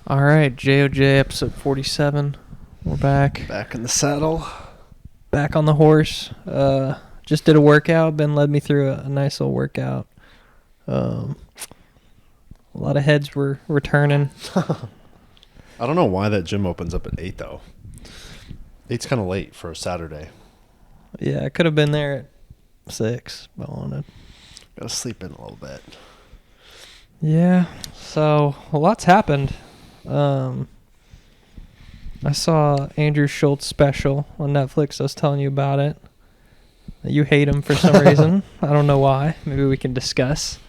All right, JOJ episode 47. We're back. Back in the saddle. Back on the horse. Just did a workout. Ben led me through a nice little workout. A lot of heads were turning. I don't know why that gym opens up at 8, though. 8's kind of late for a Saturday. Yeah, I could have been there at 6 if I wanted. Gotta sleep in a little bit. Yeah, so a lot's happened. I saw Andrew Schulz special on Netflix. I was telling you about it. You hate him for some reason. I don't know why. Maybe we can discuss.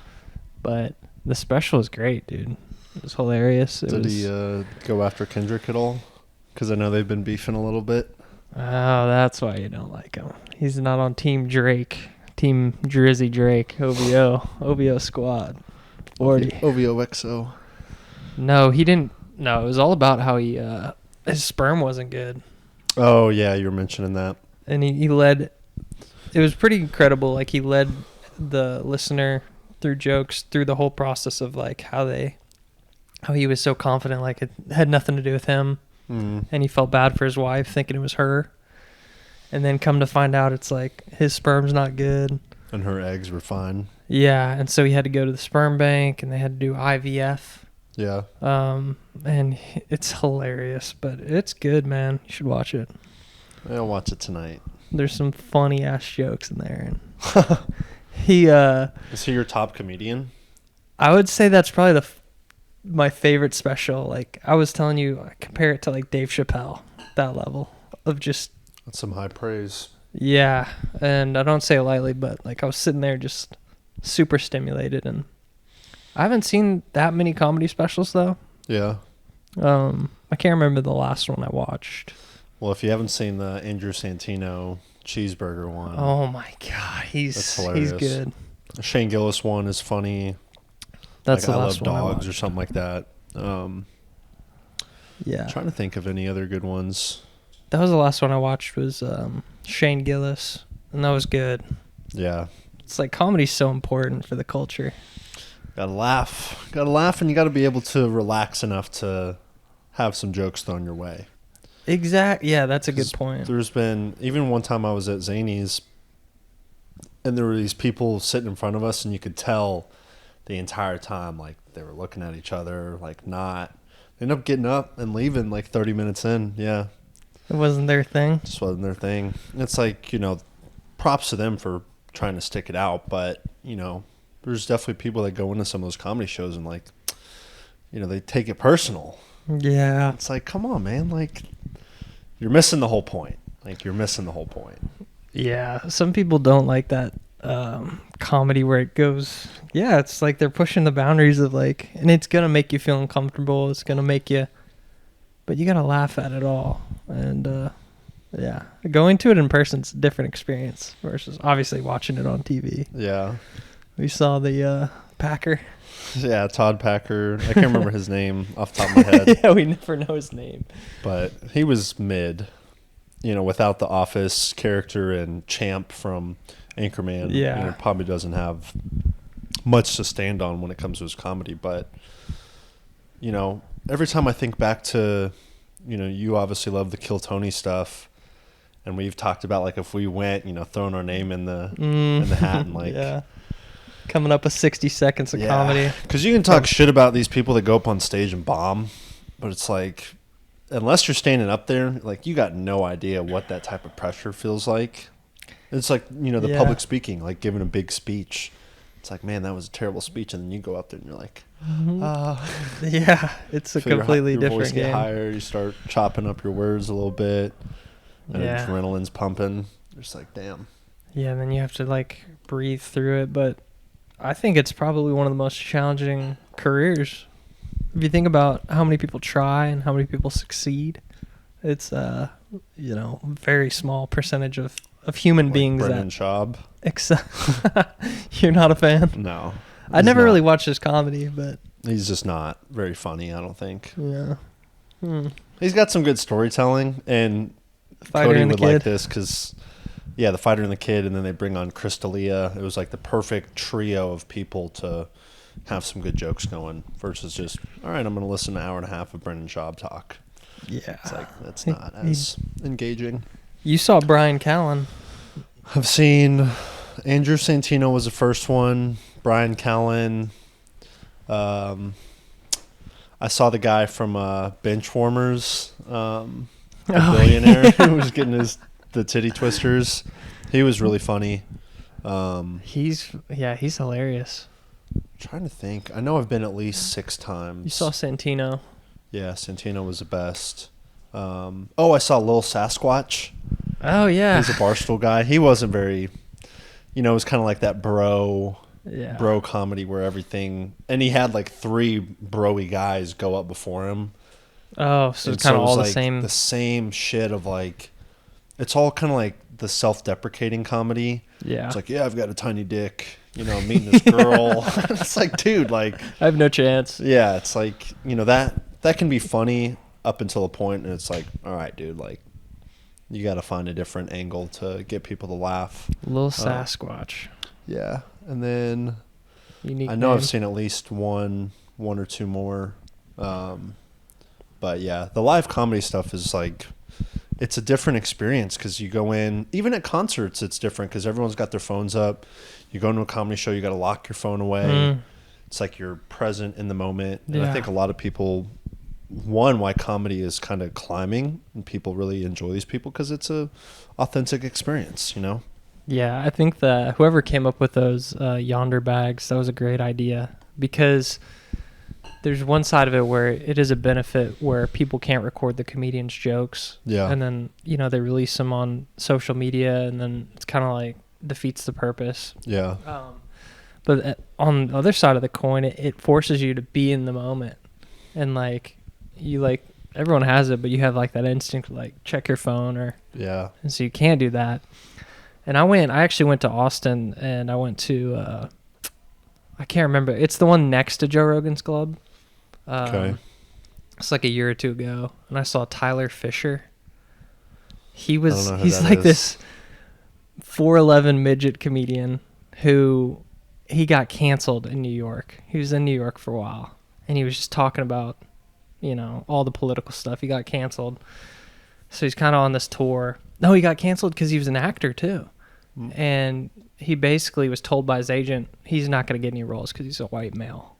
But the special is great, dude. It was hilarious. Did he go after Kendrick at all? Because I know they've been beefing a little bit. Oh, that's why you don't like him. He's not on Team Drake. Team Drizzy Drake. OVO squad. 40. OVOXO. No, he didn't. No, it was all about how he his sperm wasn't good. Oh, yeah, you were mentioning that. And he led. It was pretty incredible. Like, he led the listener through jokes through the whole process of like how he was so confident, like it had nothing to do with him. And he felt bad for his wife thinking it was her. And then come to find out it's like his sperm's not good. And her eggs were fine. Yeah, and so he had to go to the sperm bank and they had to do IVF. Yeah. And it's hilarious, but it's good, man. You should watch it. I'll watch it tonight. There's some funny ass jokes in there. And Is he your top comedian? I would say that's probably my favorite special. Like I was telling you, I compare it to like Dave Chappelle, that level of just. That's some high praise. Yeah, and I don't say it lightly, but like I was sitting there just super stimulated, and I haven't seen that many comedy specials though. Yeah. I can't remember the last one I watched. Well, if you haven't seen the Andrew Santino cheeseburger one. Oh my god, he's good. The Shane Gillis one is funny. That's like the I last Love one Dogs or something like that. Yeah. I'm trying to think of any other good ones. That was the last one I watched was Shane Gillis, and that was good. Yeah. It's like comedy's so important for the culture. Gotta laugh, and you gotta be able to relax enough to have some jokes thrown your way. Yeah, that's a good point. There's been, even one time I was at Zany's, and there were these people sitting in front of us, and you could tell the entire time, like, they were looking at each other, like, not. They ended up getting up and leaving, like, 30 minutes in, yeah. It wasn't their thing? Just wasn't their thing. It's like, props to them for trying to stick it out, but, there's definitely people that go into some of those comedy shows and, like, they take it personal. Yeah. It's like, come on, man, like, you're missing the whole point. Yeah, some people don't like that comedy where it goes, yeah, it's like they're pushing the boundaries of like, and it's going to make you feel uncomfortable. It's going to make you, but you got to laugh at it all. And yeah, going to it in person is a different experience versus obviously watching it on TV. Yeah. We saw the Packer. Yeah, Todd Packer. I can't remember his name off the top of my head. Yeah, we never know his name. But he was mid, without the Office character and Champ from Anchorman. Yeah. Probably doesn't have much to stand on when it comes to his comedy. But, every time I think back to, you obviously love the Kill Tony stuff. And we've talked about, like, if we went, throwing our name in the hat and, like... Yeah. Coming up with 60 seconds of comedy. Because you can talk shit about these people that go up on stage and bomb, but it's like, unless you're standing up there, like, you got no idea what that type of pressure feels like. It's like, the public speaking, like giving a big speech. It's like, man, that was a terrible speech, and then you go up there and you're like, yeah, it's a completely your different voice game. Get higher, you start chopping up your words a little bit, and adrenaline's pumping. You're just like, damn. Yeah, and then you have to like breathe through it, but I think it's probably one of the most challenging careers. If you think about how many people try and how many people succeed, it's very small percentage of human like beings. Brendan Schaub. You're not a fan? No. I never really watched his comedy, but he's just not very funny, I don't think. Yeah. He's got some good storytelling, and Fighter Cody and the would Kid. like this because, yeah, the Fighter and the Kid, and then they bring on Chris D'Elia. It was like the perfect trio of people to have some good jokes going versus just, all right, I'm going to listen to an hour and a half of Brendan Schaub talk. Yeah. It's like, that's not as engaging. You saw Brian Callen. I've seen Andrew Santino was the first one. Brian Callen. I saw the guy from Benchwarmers, the billionaire who was getting the titty twisters. He was really funny. He's hilarious. I'm trying to think. I know I've been at least 6 times. You saw Santino. Yeah, Santino was the best. I saw Lil Sasquatch. Oh, yeah. He's a Barstool guy. He wasn't very, it was kind of like that bro comedy where everything, and he had like 3 bro-y guys go up before him. Oh, so it's kind of all like the same shit of like, it's all kind of like the self-deprecating comedy. Yeah. It's like, yeah, I've got a tiny dick, meeting this girl. It's like, dude, like, I have no chance. Yeah, it's like, that can be funny up until a point, and it's like, all right, dude, like, you got to find a different angle to get people to laugh. Little Sasquatch. Yeah, and then Unique I know name. I've seen at least one or two more. But yeah, the live comedy stuff is like, it's a different experience because you go in, even at concerts, it's different because everyone's got their phones up. You go into a comedy show, you got to lock your phone away. It's like you're present in the moment. And I think a lot of people, why comedy is kind of climbing and people really enjoy these people because it's a authentic experience, Yeah, I think that whoever came up with those yonder bags, that was a great idea because there's one side of it where it is a benefit where people can't record the comedian's jokes. Yeah. And then, they release them on social media and then it's kind of like defeats the purpose. Yeah. But on the other side of the coin, it forces you to be in the moment. And everyone has it, but you have like that instinct to like check your phone Yeah. And so you can't do that. And I actually went to Austin and I went to, I can't remember. It's the one next to Joe Rogan's Club. Okay. It's like a year or two ago. And I saw Tyler Fisher. He's like this 4'11" midget comedian who he got canceled in New York. He was in New York for a while. And he was just talking about, all the political stuff. He got canceled. So he's kind of on this tour. No, he got canceled because he was an actor too. And he basically was told by his agent he's not going to get any roles because he's a white male.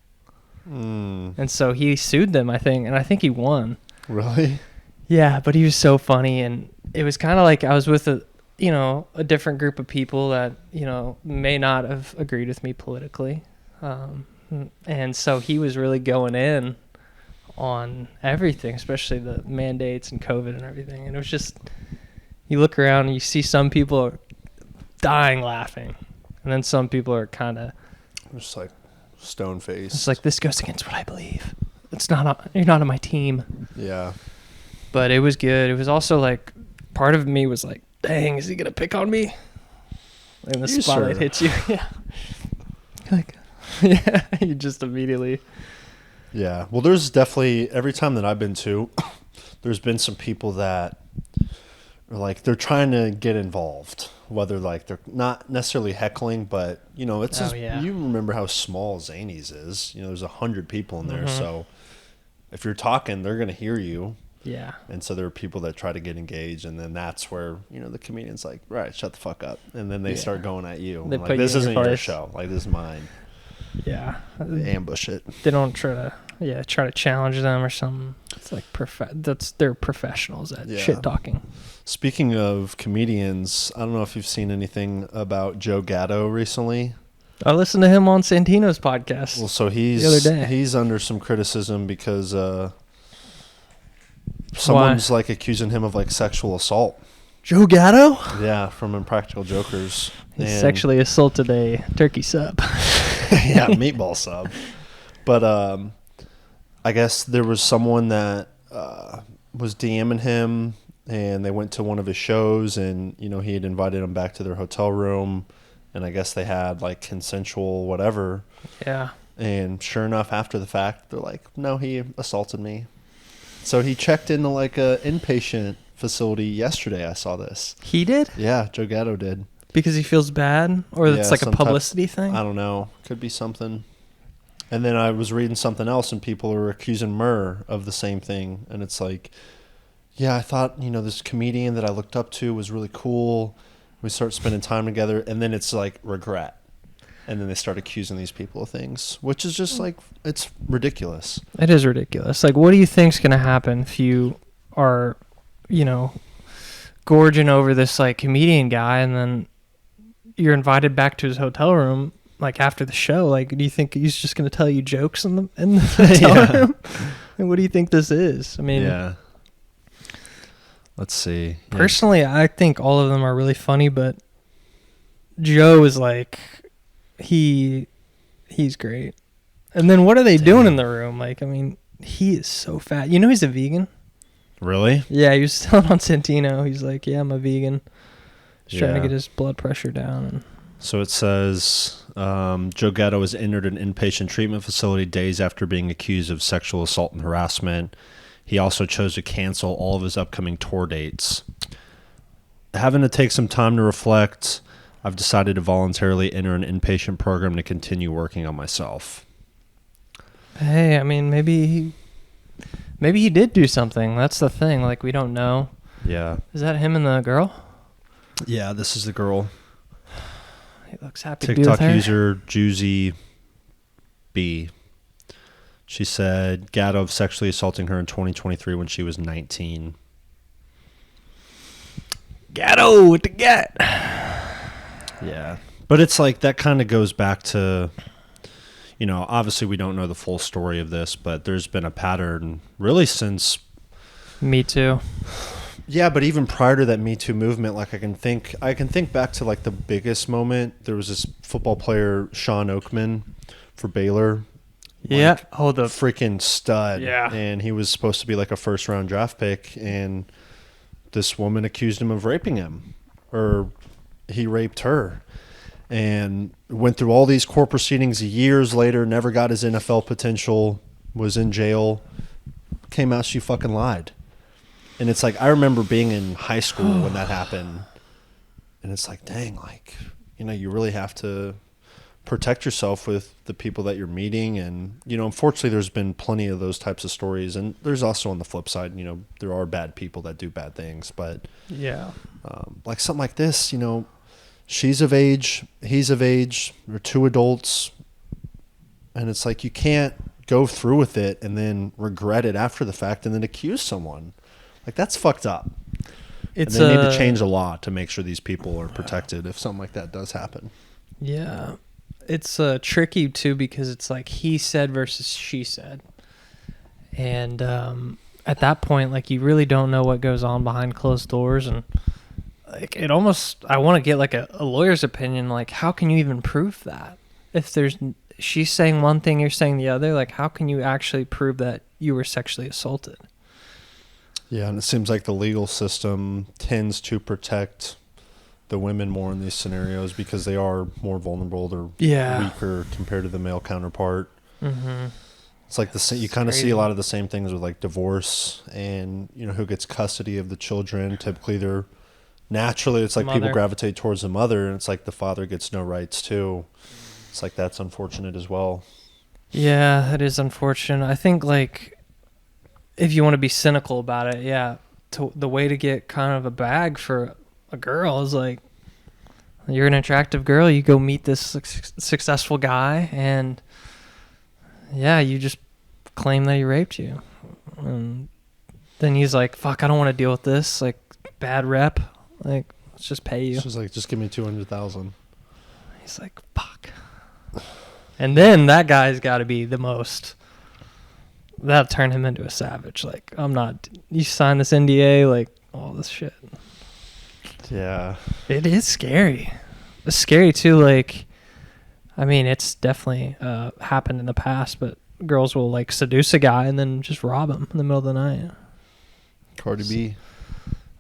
And so he sued them, I think, and I think he won. Really? Yeah, but he was so funny, and it was kind of like I was with a different group of people that, may not have agreed with me politically. And so he was really going in on everything, especially the mandates and COVID and everything. And it was just, you look around and you see some people are dying laughing, and then some people are kind of just like stone faced. It's like, this goes against what I believe. You're not on my team. Yeah. But it was good. It was also like, part of me was like, dang, is he gonna pick on me? And the spotlight hits you. Yeah. Like, yeah, you just immediately. Yeah. Well, there's definitely, every time that I've been to, there's been some people that are like, they're trying to get involved, whether like they're not necessarily heckling, but it's you remember how small Zanies is. There's 100 people in there, so if you're talking, they're gonna hear you. Yeah. And so there are people that try to get engaged, and then that's where the comedian's like, right, shut the fuck up, and then they start going at you. They like, put this you in isn't your your place. show. Like, this is mine. Yeah. They ambush it. They don't try to challenge them or something. It's like they're professionals at shit talking. Speaking of comedians, I don't know if you've seen anything about Joe Gatto recently. I listened to him on Santino's podcast. Well, so the other day. He's under some criticism because someone's like accusing him of like sexual assault. Joe Gatto? Yeah, from Impractical Jokers. He sexually assaulted a turkey sub. Yeah, meatball sub. But I guess there was someone that was DMing him, and they went to one of his shows, and he had invited him back to their hotel room, and I guess they had like consensual whatever. Yeah. And sure enough, after the fact, they're like, no, he assaulted me. So he checked into like a inpatient facility yesterday. I saw this. He did? Yeah, Joe Gatto did. Because he feels bad? Or it's like a publicity thing? I don't know. Could be something. And then I was reading something else, and people are accusing Murr of the same thing. And it's like, yeah, I thought, this comedian that I looked up to was really cool. We start spending time together, and then it's like regret. And then they start accusing these people of things, which is just like, it's ridiculous. It is ridiculous. Like, what do you think's going to happen if you are, gorging over this like comedian guy, and then you're invited back to his hotel room like after the show? Like, do you think he's just going to tell you jokes in the hotel room? And what do you think this is? I mean, yeah. Let's see. Personally, I think all of them are really funny, but Joe is like, he's great. And then what are they doing in the room? Like, I mean, he is so fat. He's a vegan. Really? Yeah, he was telling on Santino. He's like, yeah, I'm a vegan. He's trying to get his blood pressure down. So it says Joe Gatto was entered an inpatient treatment facility days after being accused of sexual assault and harassment. He also chose to cancel all of his upcoming tour dates. Having to take some time to reflect, I've decided to voluntarily enter an inpatient program to continue working on myself. Hey, I mean, maybe he did do something. That's the thing. Like, we don't know. Yeah. Is that him and the girl? Yeah, this is the girl. He looks happy to be with her. TikTok user Juicy B. She said Gatto sexually assaulting her in 2023 when she was 19. Gatto with the gat. Yeah. But it's like that kind of goes back to, obviously we don't know the full story of this, but there's been a pattern really since Me Too. Yeah, but even prior to that Me Too movement, like I can think back to like the biggest moment. There was this football player, Sean Oakman for Baylor. Yeah. Like, the freaking stud. Yeah. And he was supposed to be like a first round draft pick, and this woman accused him of raping him, or he raped her, and went through all these court proceedings years later, never got his NFL potential, was in jail, came out she fucking lied. And it's like, I remember being in high school when that happened, and it's like, dang, like, you really have to protect yourself with the people that you're meeting. And, unfortunately there's been plenty of those types of stories, and there's also on the flip side, there are bad people that do bad things, but yeah, like something like this, she's of age, he's of age, they're two adults, and it's like, you can't go through with it and then regret it after the fact and then accuse someone. Like, that's fucked up. And they need to change the law to make sure these people are protected if something like that does happen. Yeah. It's tricky, too, because it's like he said versus she said. And at that point, like, you really don't know what goes on behind closed doors. And like, it almost, I want to get like a lawyer's opinion. Like, how can you even prove that? If she's saying one thing, you're saying the other, like, how can you actually prove that you were sexually assaulted? Yeah, and it seems like the legal system tends to protect the women more in these scenarios because they are more vulnerable. They're weaker compared to the male counterpart. Mm-hmm. It's like you kind of see a lot of the same things with like divorce and, who gets custody of the children. Typically they're naturally, it's like mother. People gravitate towards the mother, and it's like the father gets no rights too. It's like, that's unfortunate as well. Yeah, it is unfortunate. I think like, if you want to be cynical about it, the way to get kind of a bag for a girl is like, you're an attractive girl, you go meet this successful guy, and you just claim that he raped you. And then he's like, fuck, I don't want to deal with this, like, bad rep, like, let's just pay you. She's like, just give me $200,000. He's like, fuck. And then that guy's got to be the most... That'll turn him into a savage. Like, you sign this NDA, like, all this shit. Yeah. It is scary. It's scary, too. Like, I mean, it's definitely happened in the past, but girls will, like, seduce a guy and then just rob him in the middle of the night. Cardi B.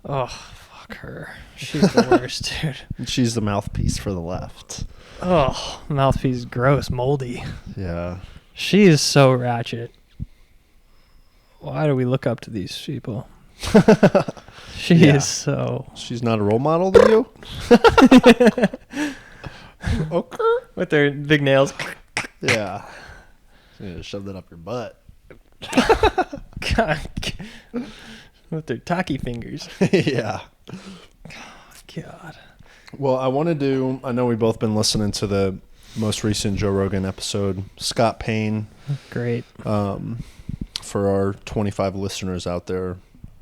Oh, fuck her. She's the worst, dude. She's the mouthpiece for the left. Oh, mouthpiece, gross, moldy. Yeah. She is so ratchet. Why do we look up to these people? She is so... She's not a role model to you? Okay. With their big nails. Yeah. Yeah, shove that up your butt. God. With their tacky fingers. Yeah. God. Well, I know we've both been listening to the most recent Joe Rogan episode. Scott Payne. Great. For our 25 listeners out there,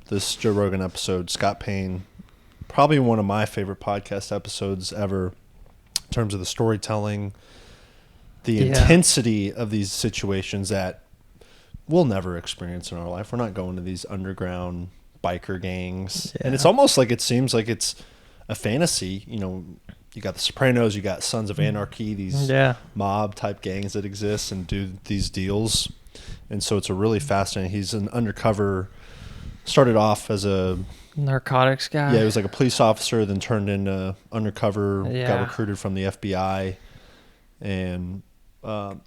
this Joe Rogan episode, Scott Payne, probably one of my favorite podcast episodes ever in terms of the storytelling, the intensity of these situations that we'll never experience in our life. We're not going to these underground biker gangs. Yeah. And it's almost like it seems like it's a fantasy. You know, you got the Sopranos, you got Sons of Anarchy, these mob type gangs that exist and do these deals. And so it's a really fascinating. He's an undercover, started off as a narcotics guy. Yeah, he was like a police officer, then turned into undercover, got recruited from the FBI. And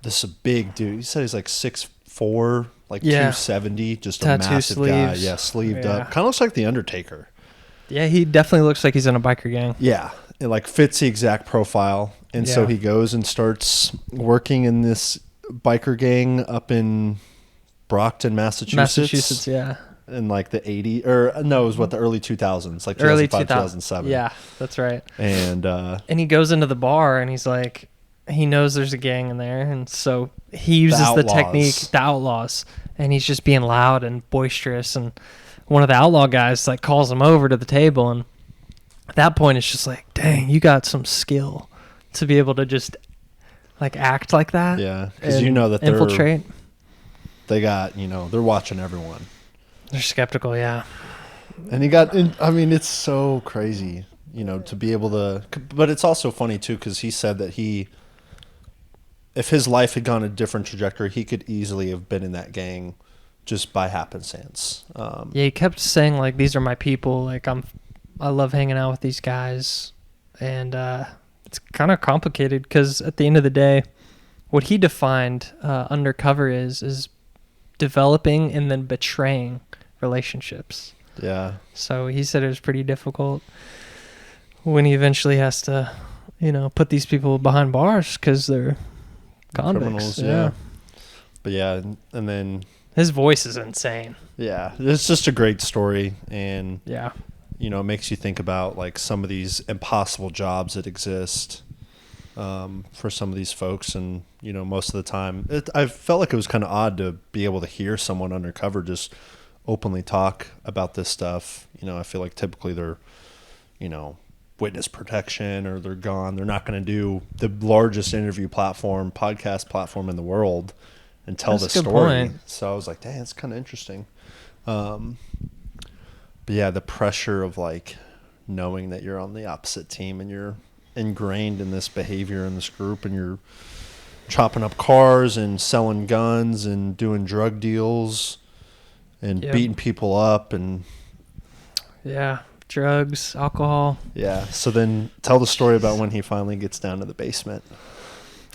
this is a big dude. He said he's like 6'4", like 270, just tattoo a massive sleeves. Guy. Yeah, sleeved up. Kind of looks like the Undertaker. Yeah, he definitely looks like he's in a biker gang. Yeah, it like fits the exact profile. And so he goes and starts working in this biker gang up in Brockton, Massachusetts, yeah. In like the 80s, or no, it was the early 2000s, like 2005, 2007. Yeah, that's right. And he goes into the bar and he's like, he knows there's a gang in there, and so he uses the technique, the outlaws, and he's just being loud and boisterous, and one of the outlaw guys like calls him over to the table, and at that point it's just like, dang, you got some skill to be able to just like act like that. Yeah, because you know that they're infiltrate. They got, they're watching everyone. They're skeptical, yeah. And it's so crazy, to be able to, but it's also funny too, because he said that if his life had gone a different trajectory, he could easily have been in that gang just by happenstance. He kept saying like, these are my people. Like I love hanging out with these guys. And it's kind of complicated because at the end of the day, what he defined undercover is developing and then betraying relationships. Yeah. So he said it was pretty difficult when he eventually has to, put these people behind bars because they're convicts. Criminals, yeah. But yeah, and then his voice is insane. Yeah, it's just a great story, and it makes you think about like some of these impossible jobs that exist for some of these folks, and most of the time, I felt like it was kind of odd to be able to hear someone undercover just openly talk about this stuff. I feel like typically they're, witness protection, or they're gone. They're not going to do the largest podcast platform in the world and tell the story. So I was like, dang, it's kind of interesting. But yeah, the pressure of like knowing that you're on the opposite team and you're ingrained in this behavior in this group, and you're chopping up cars and selling guns and doing drug deals and beating people up and drugs, alcohol. Yeah. So then tell the story about when he finally gets down to the basement.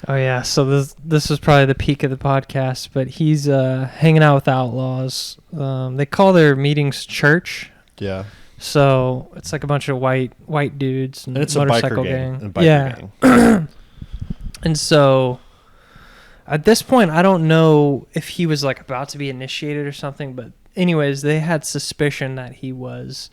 Oh yeah. So this was probably the peak of the podcast, but he's hanging out with outlaws. They call their meetings church. Yeah. So it's like a bunch of white dudes and it's motorcycle a biker gang. Gang. And so at this point, I don't know if he was like about to be initiated or something, but anyways, they had suspicion that he was,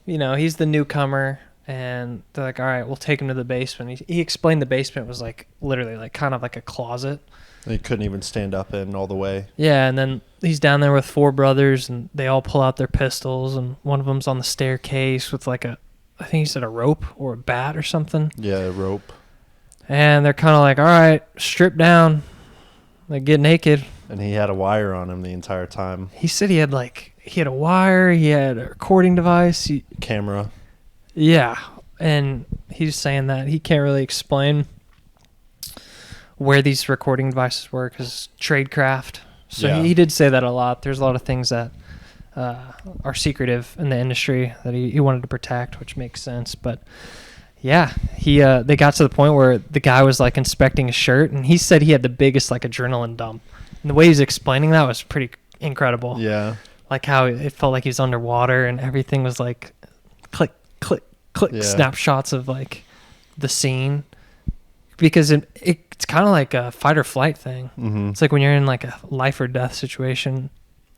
he's the newcomer, and they're like, all right, we'll take him to the basement. He explained the basement was like literally like kind of like a closet. He couldn't even stand up in all the way. Yeah, and then he's down there with 4 brothers, and they all pull out their pistols, and one of them's on the staircase with like I think he said a rope or a bat or something. Yeah, a rope. And they're kind of like, all right, strip down, like get naked. And he had a wire on him the entire time. He said he had a wire, he had a recording device. Camera. Yeah, and he's saying that he can't really explain where these recording devices were because tradecraft. So he did say that a lot. There's a lot of things that are secretive in the industry that he wanted to protect, which makes sense. But yeah, they got to the point where the guy was like inspecting his shirt, and he said he had the biggest like adrenaline dump. And the way he was explaining that was pretty incredible. Yeah. Like how it felt like he was underwater and everything was like click, click, click, snapshots of like the scene. because it's kind of like a fight or flight thing. Mm-hmm. It's like when you're in like a life or death situation,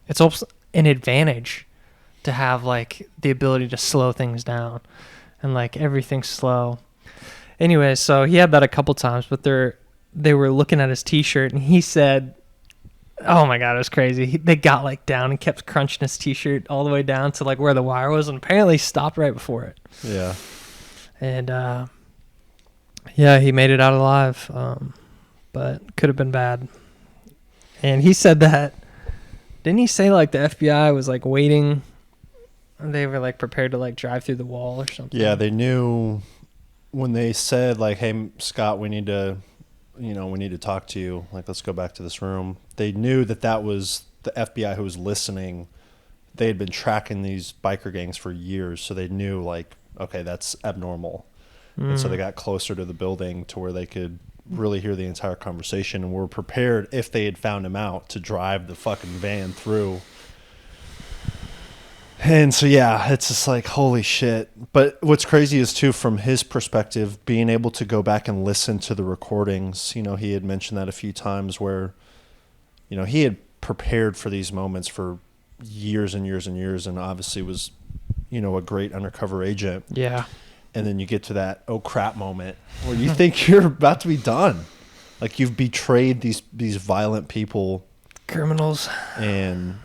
it's also an advantage to have like the ability to slow things down and like everything's slow. Anyway, so he had that a couple times, but they were looking at his t-shirt and he said, oh my God, it was crazy. They got like down and kept crunching his t-shirt all the way down to like where the wire was, and apparently stopped right before it. Yeah. And yeah, he made it out alive, but could have been bad. And he said that, didn't he say like the FBI was like waiting, they were like prepared to like drive through the wall or something? Yeah, they knew when they said like, hey, Scott, we need to talk to you. Like, let's go back to this room. They knew that was the FBI who was listening. They had been tracking these biker gangs for years, so they knew like, okay, that's abnormal. And so they got closer to the building to where they could really hear the entire conversation and were prepared, if they had found him out, to drive the fucking van through. And so, yeah, it's just like, holy shit. But what's crazy is, too, from his perspective, being able to go back and listen to the recordings. You know, he had mentioned that a few times where, you know, he had prepared for these moments for years and years and years, and obviously was, you know, a great undercover agent. Yeah. And then you get to that oh crap moment where you think you're about to be done. Like, you've betrayed these violent people. Criminals. And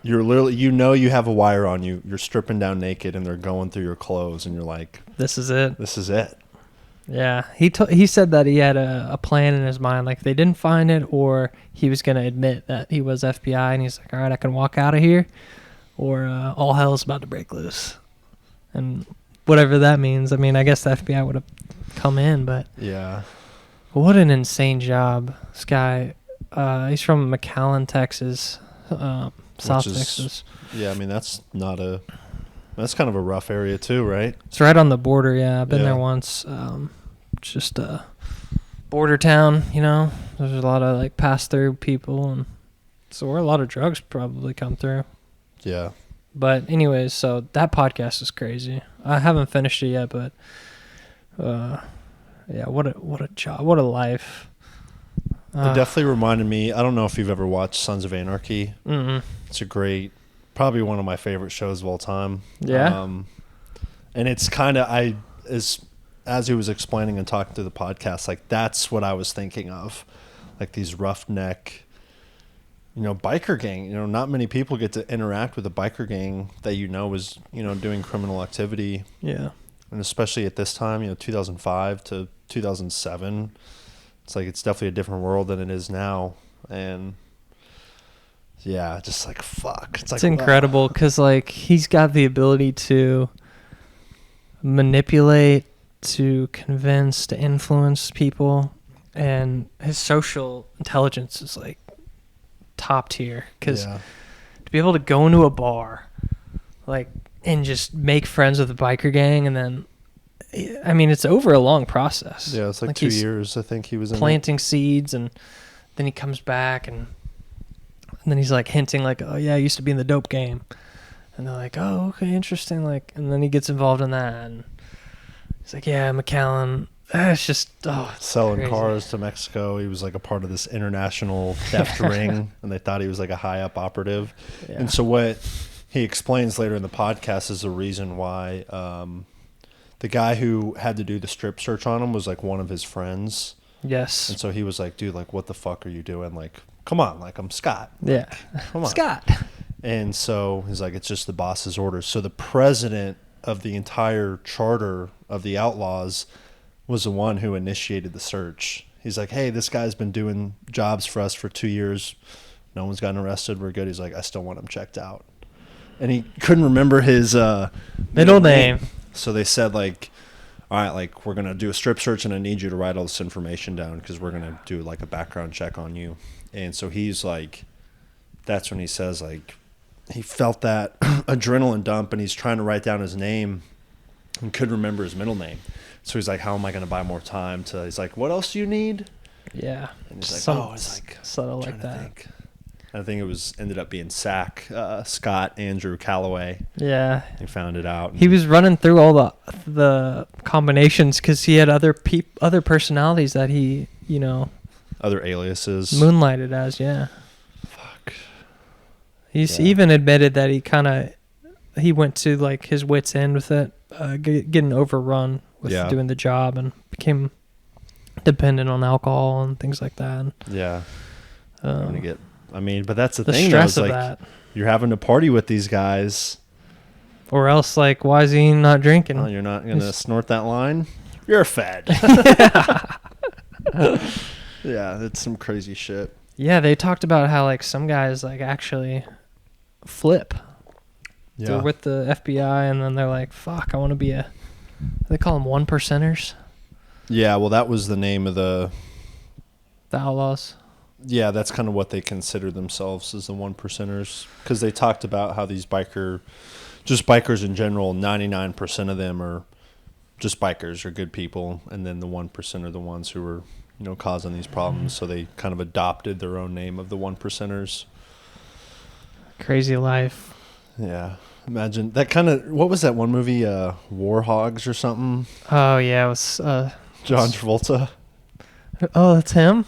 you're literally, you know, you have a wire on you. You're stripping down naked and they're going through your clothes and you're like, this is it. This is it. Yeah. He said that he had a plan in his mind. Like, they didn't find it, or he was going to admit that he was FBI, and he's like, all right, I can walk out of here, or all hell's about to break loose. And whatever that means. I mean, I guess the FBI would have come in, but yeah, what an insane job. This guy, he's from McAllen, Texas, South Texas. Yeah, I mean, that's kind of a rough area too, right? It's right on the border. Yeah, I've been there once. It's just a border town, you know. There's a lot of like pass through people, and so where a lot of drugs probably come through. Yeah. But anyways, so that podcast is crazy. I haven't finished it yet, but yeah, what a job, what a life. It definitely reminded me. I don't know if you've ever watched Sons of Anarchy. Mm-mm. It's probably one of my favorite shows of all time. Yeah. And it's kind of, as he was explaining and talking through the podcast, like, that's what I was thinking of, like these roughneck, you know, biker gang. You know, not many people get to interact with a biker gang that, you know, is, you know, doing criminal activity. Yeah. And especially at this time, you know, 2005 to 2007, it's like, it's definitely a different world than it is now. And yeah, just like, fuck. It's like, incredible because like he's got the ability to manipulate, to convince, to influence people, and his social intelligence is like top tier. Because to be able to go into a bar, like, and just make friends with the biker gang, and then, I mean, it's over a long process. Yeah, it's like 2 years. I think he was planting seeds, and then he comes back, and then he's like hinting like, oh yeah, I used to be in the dope game, and they're like, oh okay, interesting, like, and then he gets involved in that, and he's like, yeah, McAllen. It's just selling crazy. cars to Mexico. He was like a part of this international theft ring, and they thought he was like a high up operative. Yeah. And so what he explains later in the podcast is the reason why the guy who had to do the strip search on him was like one of his friends. Yes. And so he was like, dude, like, what the fuck are you doing? Like, come on, like, I'm Scott. Yeah. Like, come on. Scott. And so he's like, it's just the boss's orders. So the president of the entire charter of the Outlaws was the one who initiated the search. He's like, hey, this guy's been doing jobs for us for 2 years. No one's gotten arrested. We're good. He's like, I still want him checked out. And he couldn't remember his middle name. So they said, like, all right, like, we're going to do a strip search, and I need you to write all this information down because we're going to do, like, a background check on you. And so he's like, that's when he says, like, he felt that adrenaline dump, and he's trying to write down his name and couldn't remember his middle name. So he's like, how am I going to buy more time? He's like, what else do you need? Yeah. And he's like, it's like subtle like that. I think it ended up being Scott Andrew Calloway. Yeah. He found it out. He was running through all the combinations because he had other personalities that he, other aliases. moonlighted as, yeah. Fuck. He's even admitted that he went to like his wit's end with it, getting overrun with doing the job and became dependent on alcohol and things like that. And, but that's the thing. Stress though, of like, that. You're having to party with these guys. Or else, like, why is he not drinking? Oh, you're not going to snort that line? You're fed. Yeah, it's some crazy shit. Yeah, they talked about how, like, some guys, like, actually flip. Yeah. They're with the FBI, and then they're like, fuck, I want to be they call them 1%ers? Yeah, well, that was the name of the outlaws. Yeah, that's kind of what they consider themselves as the 1%ers. Because they talked about how these bikers in general, 99% of them are just bikers, are good people. And then the 1% are the ones who are, causing these problems. So they kind of adopted their own name of the 1%ers. Crazy life. Yeah. Imagine that kind of, what was that one movie, War Hogs or something? Oh, yeah, it was John Travolta. Oh, that's him?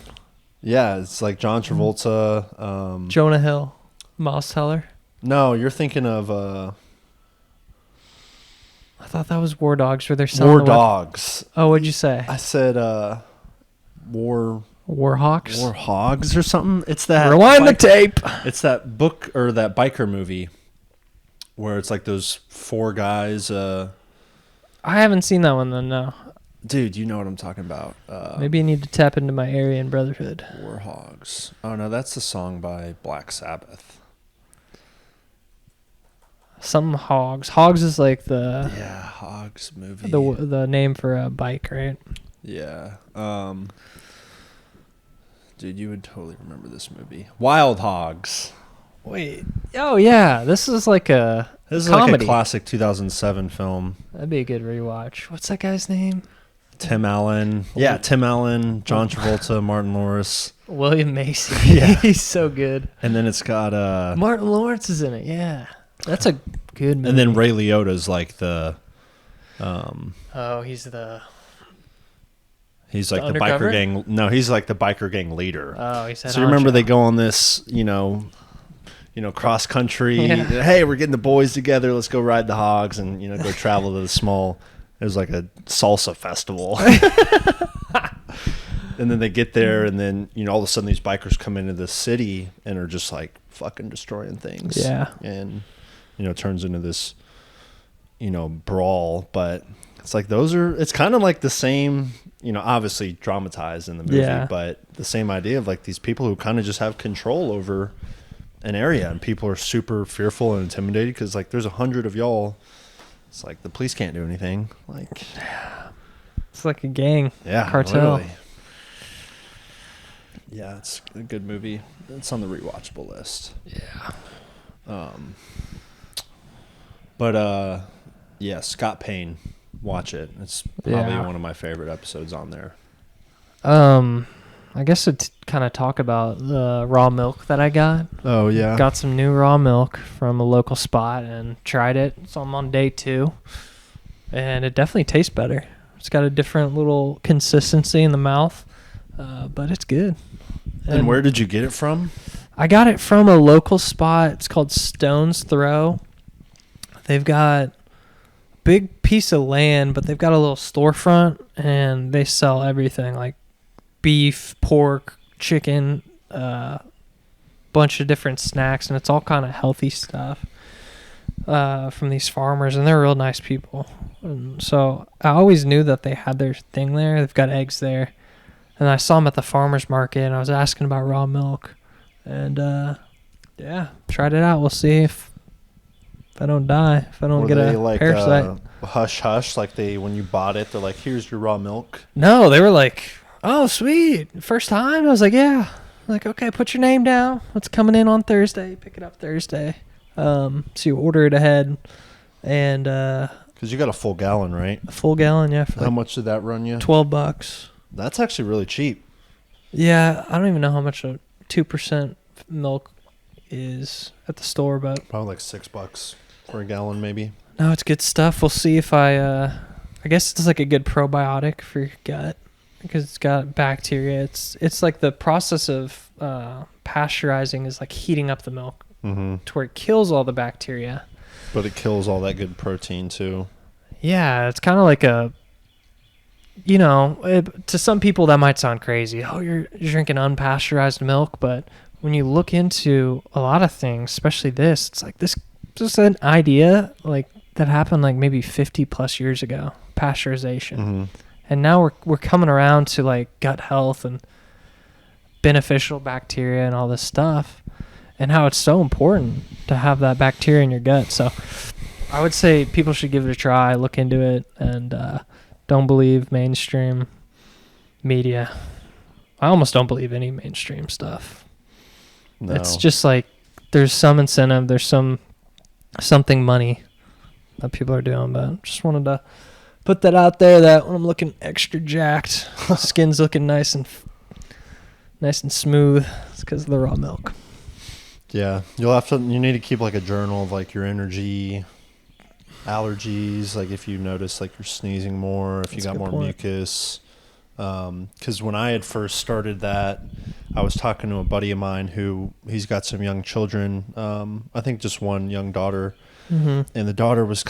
Yeah, it's like John Travolta. Jonah Hill. Miles Teller. No, you're thinking of... I thought that was War Dogs where they're selling War Dogs. Oh, what'd you say? I said War Hawks? War Hogs or something. It's that... Rewind the tape! It's that book or that biker movie where it's like those four guys... I haven't seen that one then, no. Dude, you know what I'm talking about. Maybe I need to tap into my Aryan Brotherhood. War Hogs. Oh, no, that's the song by Black Sabbath. Some Hogs. Hogs is like the... Yeah, Hogs movie. The name for a bike, right? Yeah. Dude, you would totally remember this movie. Wild Hogs. Wait. Oh, yeah. This is like a comedy. Like a classic 2007 film. That'd be a good rewatch. What's that guy's name? Tim Allen. Yeah, Tim Allen, John Travolta, Martin Lawrence. William Macy. Yeah. He's so good. And then it's got... Martin Lawrence is in it, yeah. That's a good movie. And then Ray Liotta's like the... he's the... He's like the Undercover? biker gang... No, he's like the biker gang leader. Oh, he said... So you remember they go on this, cross country. Yeah. Hey, we're getting the boys together. Let's go ride the hogs and, go travel to the small... It was like a salsa festival. And then they get there and then, all of a sudden these bikers come into the city and are just like fucking destroying things. Yeah. And, it turns into this, brawl. But it's like it's kind of like the same, obviously dramatized in the movie, but the same idea of like these people who kind of just have control over an area and people are super fearful and intimidated because like there's 100 of y'all. It's like the police can't do anything. Like, it's like a gang. Yeah, cartel. Literally. Yeah, it's a good movie. It's on the rewatchable list. Yeah. Scott Payne. Watch it. It's probably one of my favorite episodes on there. I guess to kind of talk about the raw milk that I got. Oh, yeah. Got some new raw milk from a local spot and tried it. So I'm on day 2. And it definitely tastes better. It's got a different little consistency in the mouth, but it's good. And where did you get it from? I got it from a local spot. It's called Stone's Throw. They've got a big piece of land, but they've got a little storefront, and they sell everything like beef, pork, chicken, bunch of different snacks, and it's all kind of healthy stuff from these farmers, and they're real nice people. And so I always knew that they had their thing there. They've got eggs there. And I saw them at the farmer's market, and I was asking about raw milk. And, tried it out. We'll see if I don't die, if I don't get a parasite. Hush hush, like when you bought it, they're like, here's your raw milk. No, they were like, oh, sweet. First time? I was like, yeah. Like, okay, put your name down. It's coming in on Thursday. Pick it up Thursday. So you order it ahead. And because you got a full gallon, right? A full gallon, yeah. How much did that run you? $12. That's actually really cheap. Yeah, I don't even know how much a 2% milk is at the store, but Probably like $6 for a gallon, maybe. no, it's good stuff. We'll see if I guess it's like a good probiotic for your gut because it's got bacteria. It's like the process of pasteurizing is like heating up the milk to where it kills all the bacteria. But it kills all that good protein too. Yeah, it's kind of like a, you know, to some people that might sound crazy. Oh, you're drinking unpasteurized milk, but when you look into a lot of things, especially this, it's like this just an idea like that happened like maybe 50 plus years ago, pasteurization. And now we're coming around to like gut health and beneficial bacteria and all this stuff, and how it's so important to have that bacteria in your gut. So I would say people should give it a try, look into it, and don't believe mainstream media. I almost don't believe any mainstream stuff. No. It's just like there's some incentive, there's something money that people are doing, but just wanted to put that out there that when I'm looking extra jacked, skin's looking nice and smooth, it's because of the raw milk. Yeah, you need to keep like a journal of like your energy, allergies, like if you notice like you're sneezing more, if you got more mucus. Because when I had first started that, I was talking to a buddy of mine who he's got some young children. I think just one young daughter, and the daughter was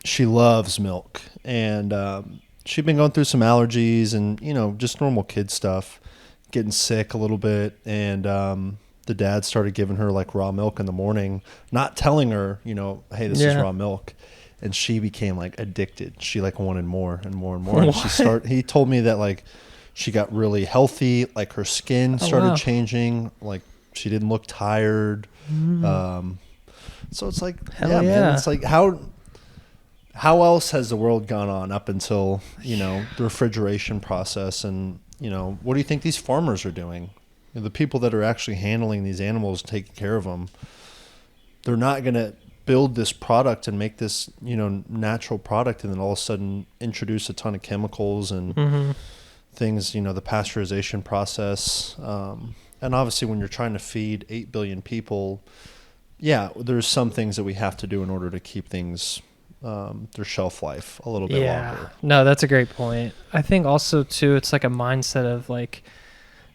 she loves milk, and she'd been going through some allergies and just normal kid stuff, getting sick a little bit, and the dad started giving her like raw milk in the morning, not telling her, hey, this is raw milk. And she became like addicted. She like wanted more and more and more. And he told me that like she got really healthy, like her skin started changing, like she didn't look tired. So it's like, man, it's like how else has the world gone on up until, the refrigeration process? And, what do you think these farmers are doing? The people that are actually handling these animals, taking care of them, they're not going to build this product and make this, natural product and then all of a sudden introduce a ton of chemicals and things, the pasteurization process. And obviously when you're trying to feed 8 billion people, there's some things that we have to do in order to keep things, their shelf life a little bit longer. No, that's a great point. I think also too, it's like a mindset of like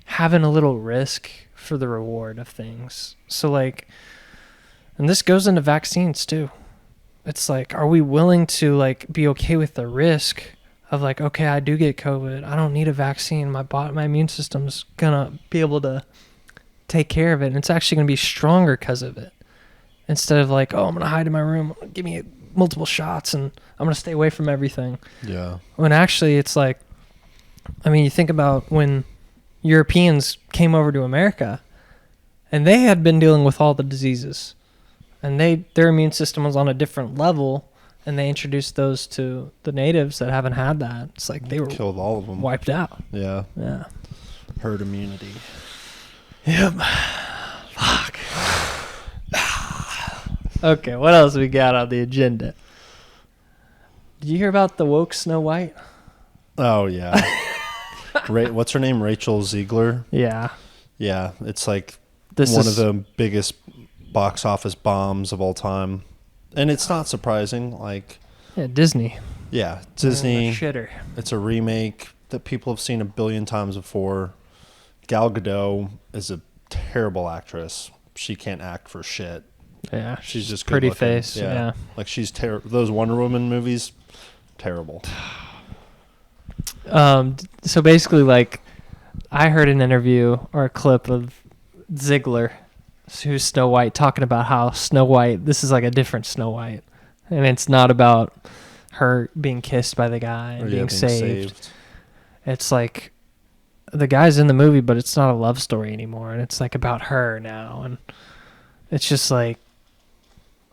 having a little risk for the reward of things. So like, and this goes into vaccines too. It's like, are we willing to like be okay with the risk of like, okay, I do get COVID, I don't need a vaccine, my immune system's gonna be able to take care of it, and it's actually gonna be stronger because of it. Instead of like, oh, I'm gonna hide in my room, give me multiple shots, and I'm gonna stay away from everything. Yeah. When actually, it's like, I mean, you think about when Europeans came over to America, and they had been dealing with all the diseases. And their immune system was on a different level, and they introduced those to the natives that haven't had that. It's like they were killed all of them, wiped out. Yeah. Herd immunity. Yep. Fuck. Okay, what else we got on the agenda? Did you hear about the woke Snow White? Oh yeah. What's her name? Rachel Ziegler. Yeah. Yeah, it's like one of the biggest box office bombs of all time, and it's not surprising. Like, Disney. Yeah, Disney. Shitter. It's a remake that people have seen a billion times before. Gal Gadot is a terrible actress. She can't act for shit. Yeah, she's just pretty good-looking. face. Yeah, like she's terrible. Those Wonder Woman movies, terrible. So basically, like, I heard an interview or a clip of Ziegler, who's Snow White, talking about how Snow White, this is like a different Snow White, and it's not about her being kissed by the guy and being saved. It's like the guy's in the movie, but it's not a love story anymore, and it's like about her now, and it's just like,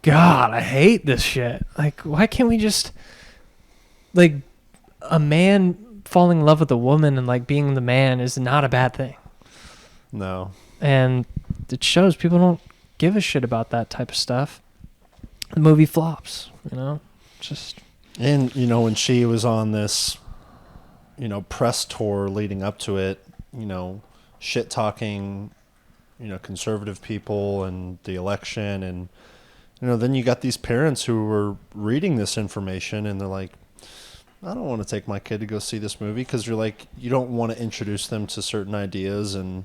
God, I hate this shit. Like, why can't we just, like, a man falling in love with a woman and like being the man is not a bad thing. No. And it shows people don't give a shit about that type of stuff. The movie flops, just. And, when she was on this, press tour leading up to it, shit talking conservative people and the election, and then you got these parents who were reading this information and they're like, I don't want to take my kid to go see this movie, because you're like, you don't want to introduce them to certain ideas and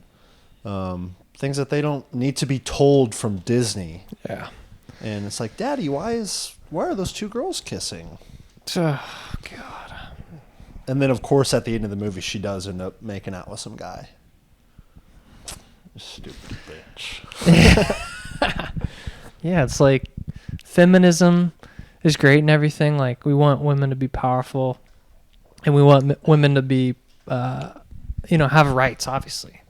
things that they don't need to be told from Disney. Yeah. And it's like, Daddy, why are those two girls kissing? Oh, God. And then, of course, at the end of the movie, she does end up making out with some guy. Stupid bitch. Yeah, it's like feminism is great and everything. Like, we want women to be powerful, and we want women to be, have rights, obviously.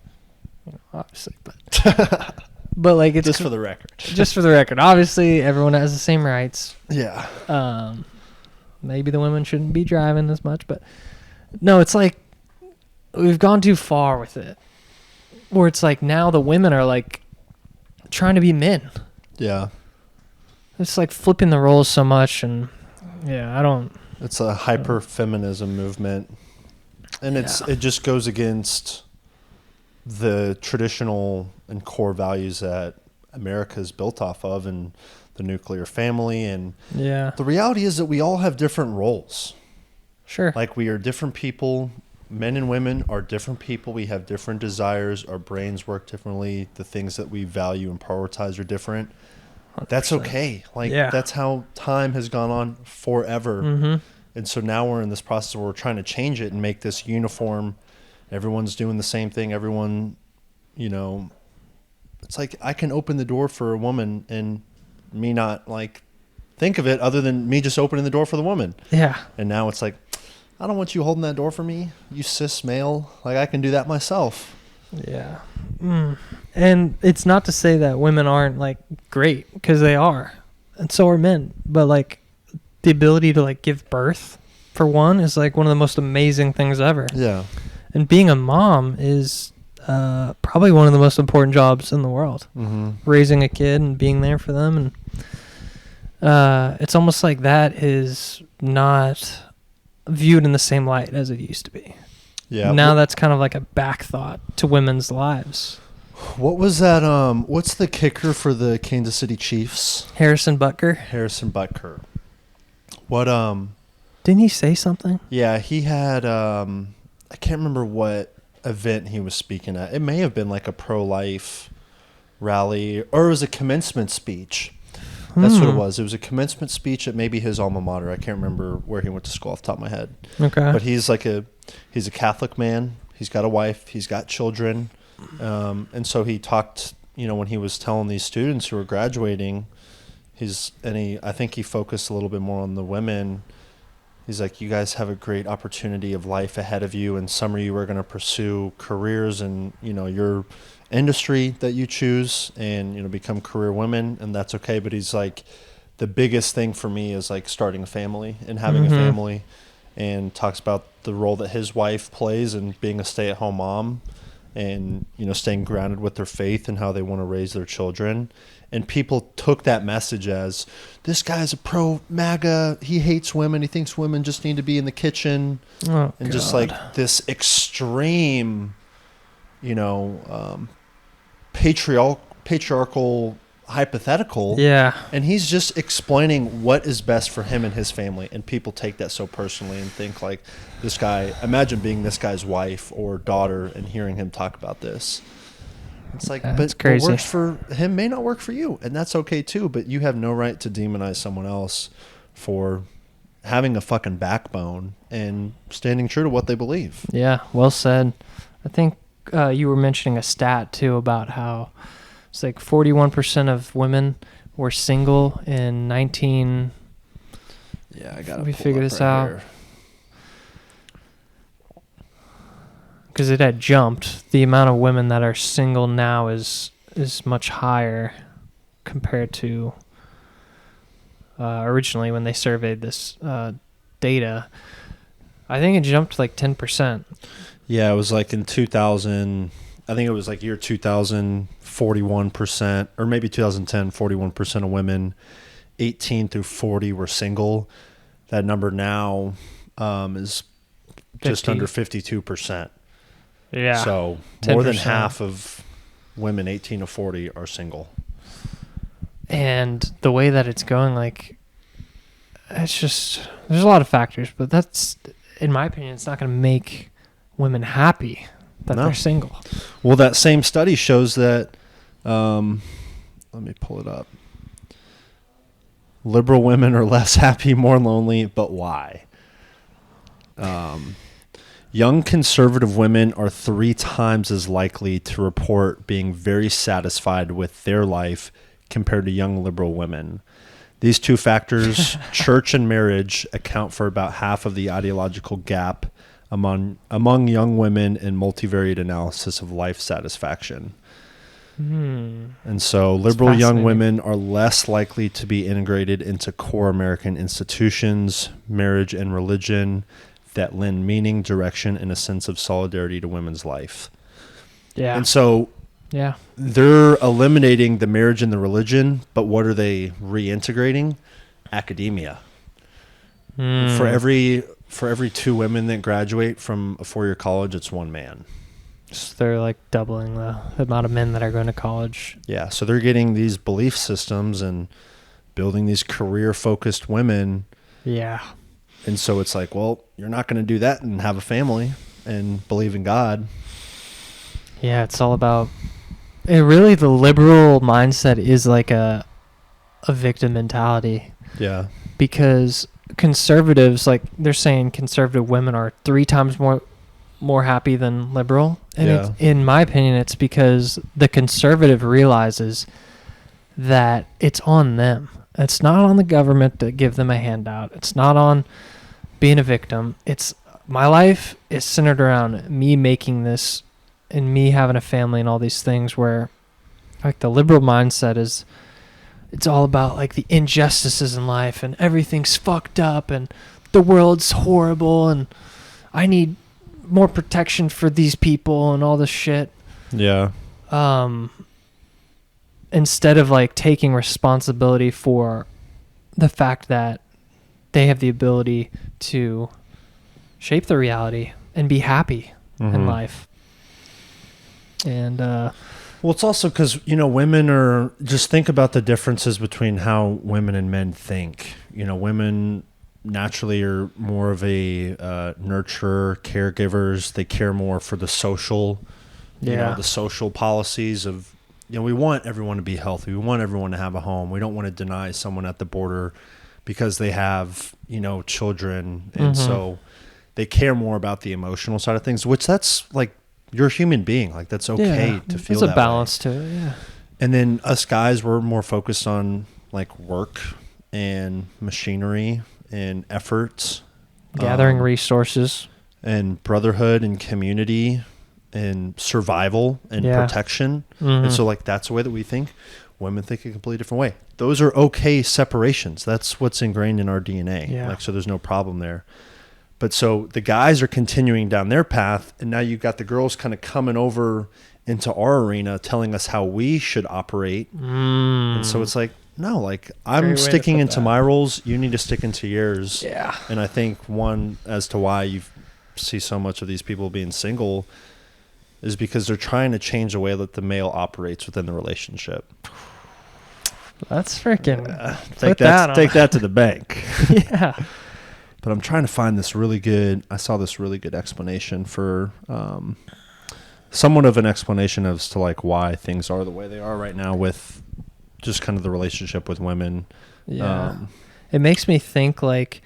But like, it's just for the record. Just for the record. Obviously, everyone has the same rights. Yeah. Maybe the women shouldn't be driving as much, but no, it's like we've gone too far with it. Where it's like now the women are like trying to be men. Yeah. It's like flipping the roles so much, and It's a hyper feminism movement, and it just goes against the traditional and core values that America is built off of, and the nuclear family. And the reality is that we all have different roles. Sure. Like, we are different people. Men and women are different people. We have different desires. Our brains work differently. The things that we value and prioritize are different. 100%. That's okay. Like, that's how time has gone on forever. Mm-hmm. And so now we're in this process where we're trying to change it and make this uniform. Everyone's doing the same thing. Everyone, it's like, I can open the door for a woman and me not like think of it other than me just opening the door for the woman. Yeah. And now it's like, I don't want you holding that door for me, you cis male. Like, I can do that myself. Yeah. And it's not to say that women aren't like great, because they are, and so are men. But like, the ability to like give birth, for one, is like one of the most amazing things ever. Yeah. And being a mom is probably one of the most important jobs in the world. Mm-hmm. Raising a kid and being there for them, and it's almost like that is not viewed in the same light as it used to be. Yeah. Now that's kind of like a back thought to women's lives. What was that? What's the kicker for the Kansas City Chiefs? Harrison Butker. What? Didn't he say something? Yeah, he had. I can't remember what event he was speaking at. It may have been like a pro-life rally, or it was a commencement speech. That's what it was. It was a commencement speech at maybe his alma mater. I can't remember where he went to school off the top of my head. Okay. But he's a Catholic man. He's got a wife. He's got children. And so he talked, when he was telling these students who were graduating, I think he focused a little bit more on the women. He's like, you guys have a great opportunity of life ahead of you, and some of you are going to pursue careers in, your industry that you choose, and, become career women, and that's okay. But he's like, the biggest thing for me is like starting a family and having a family, and talks about the role that his wife plays in being a stay-at-home mom, and, staying grounded with their faith and how they want to raise their children. And people took that message as, this guy's a pro-MAGA. He hates women. He thinks women just need to be in the kitchen. Oh, and God. Just like this extreme, patriarchal hypothetical. Yeah. And he's just explaining what is best for him and his family. And people take that so personally and think like, this guy, imagine being this guy's wife or daughter and hearing him talk about this. It's like, but crazy. What works for him may not work for you, and that's okay too. But you have no right to demonize someone else for having a fucking backbone and standing true to what they believe. Yeah, well said. I think you were mentioning a stat too about how it's like 41% of women were single in 19. Yeah, I gotta. Let me figure this out. Because it had jumped. The amount of women that are single now is much higher compared to originally when they surveyed this data. I think it jumped like 10%. Yeah, it was like in 2000. I think it was like year 2000, 41%, or maybe 2010, 41% of women 18 through 40 were single. That number now is just 50. under 52%. Yeah. So 10%. more than half of women 18 to 40 are single. And the way that it's going, like, it's just, there's a lot of factors, but that's, in my opinion, it's not going to make women happy that they're single. Well, that same study shows that, let me pull it up. Liberal women are less happy, more lonely, but why? Young conservative women are 3 times as likely to report being very satisfied with their life compared to young liberal women. These 2 factors, church and marriage, account for about half of the ideological gap among young women in multivariate analysis of life satisfaction. And so liberal young women are less likely to be integrated into core American institutions, marriage and religion that lend meaning, direction, and a sense of solidarity to women's life. Yeah. And so they're eliminating the marriage and the religion, but what are they reintegrating? Academia. For every 2 women that graduate from a 4-year college, it's 1 man. So they're like doubling the amount of men that are going to college. Yeah, so they're getting these belief systems and building these career-focused women. Yeah. And so it's like, well, you're not going to do that and have a family and believe in God. Yeah, it's all about... really, the liberal mindset is like a victim mentality. Yeah. Because conservatives, like, they're saying conservative women are 3 times more happy than liberal. And it's, in my opinion, it's because the conservative realizes that it's on them. It's not on the government to give them a handout. It's not on being a victim. It's my life is centered around me making this and me having a family and all these things, where like the liberal mindset is, it's all about like the injustices in life and everything's fucked up and the world's horrible and I need more protection for these people and all this shit. Yeah. Instead of like taking responsibility for the fact that they have the ability to shape the reality and be happy in life. And well, it's also because, you know, women are, just think about the differences between how women and men think. You know, women naturally are more of a nurturer, caregivers. They care more for the social, you know, the social policies of, you know, we want everyone to be healthy. We want everyone to have a home. We don't want to deny someone at the border because they have, you know, children. And so they care more about the emotional side of things, which that's like, you're a human being. Like, that's okay to feel that There's a balance to it, yeah. And then us guys, we're more focused on like work and machinery and efforts. Gathering resources. And brotherhood and community and survival and protection. And so like, that's the way that we think. Women think a completely different way. Those are okay separations. That's what's ingrained in our DNA. Yeah. Like, so there's no problem there. But so the guys are continuing down their path, and now you've got the girls kind of coming over into our arena telling us how we should operate. And so it's like, no, like, I'm sticking into my roles. You need to stick into yours. Yeah. And I think one as to why you see so much of these people being single is because they're trying to change the way that the male operates within the relationship. That's freaking... take that to the bank. Yeah. But I'm trying to find this really good... I saw this really good explanation for... somewhat of an explanation as to like why things are the way they are right now with just kind of the relationship with women. Yeah. It makes me think like...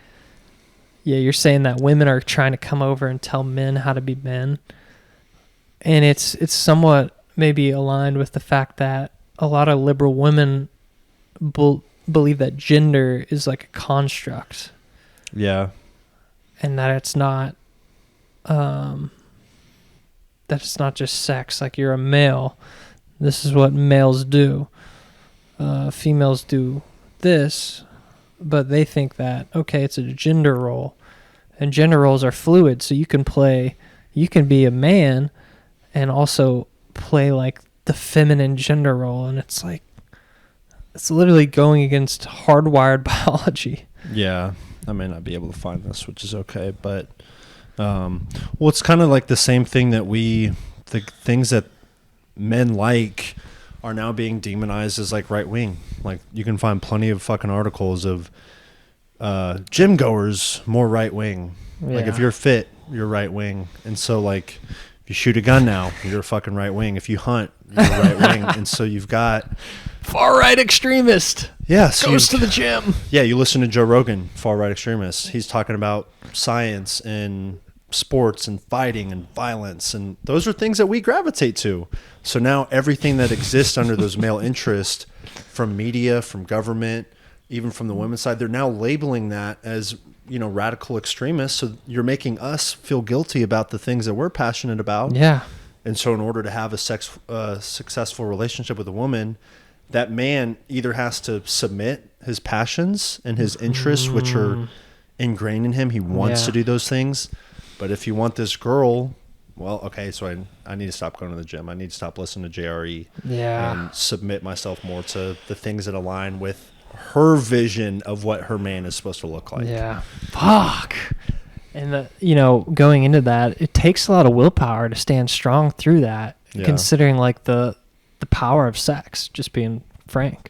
Yeah, you're saying that women are trying to come over and tell men how to be men. And it's somewhat maybe aligned with the fact that a lot of liberal women believe that gender is like a construct. Yeah. And that it's not that it's not just sex. Like, you're a male. This is what males do. Females do this, but they think that, okay, it's a gender role. And gender roles are fluid, so you can be a man and also play like the feminine gender role, and it's like, it's literally going against hardwired biology. Yeah, I may not be able to find this, which is okay, but well, it's kind of like the same thing that the things that men like are now being demonized as like right wing. Like you can find plenty of fucking articles of gym goers more right wing. Yeah. Like if you're fit, you're right wing. And so like if you shoot a gun now, you're a fucking right wing. If you hunt, you're right wing. And so you've got far right extremist. Yes, goes to the gym. Yeah, you listen to Joe Rogan, far right extremist. He's talking about science and sports and fighting and violence, and those are things that we gravitate to. So now everything that exists under those male interests, from media, from government, even from the women's side, they're now labeling that as, you know, radical extremists. So you're making us feel guilty about the things that we're passionate about. Yeah. And so in order to have a successful relationship with a woman, that man either has to submit his passions and his interests, which are ingrained in him. He wants to do those things. But if you want this girl, well, okay, so I need to stop going to the gym. I need to stop listening to JRE. Yeah. And submit myself more to the things that align with her vision of what her man is supposed to look like. Yeah. Fuck. And, you know, going into that, it takes a lot of willpower to stand strong through that, considering, like, the power of sex, just being frank.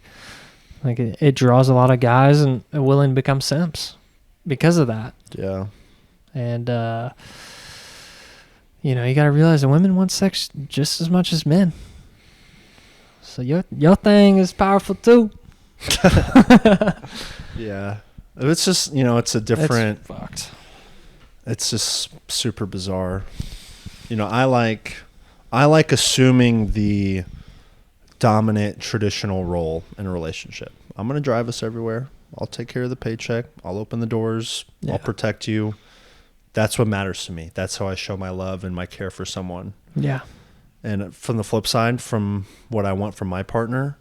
Like, it draws a lot of guys and are willing to become simps because of that. Yeah. And, you know, you got to realize that women want sex just as much as men. So your thing is powerful too. Yeah. It's just, you know, it's a different... It's fucked. It's just super bizarre. You know, I like assuming the dominant traditional role in a relationship. I'm going to drive us everywhere. I'll take care of the paycheck. I'll open the doors. Yeah. I'll protect you. That's what matters to me. That's how I show my love and my care for someone. Yeah. And from the flip side, from what I want from my partner,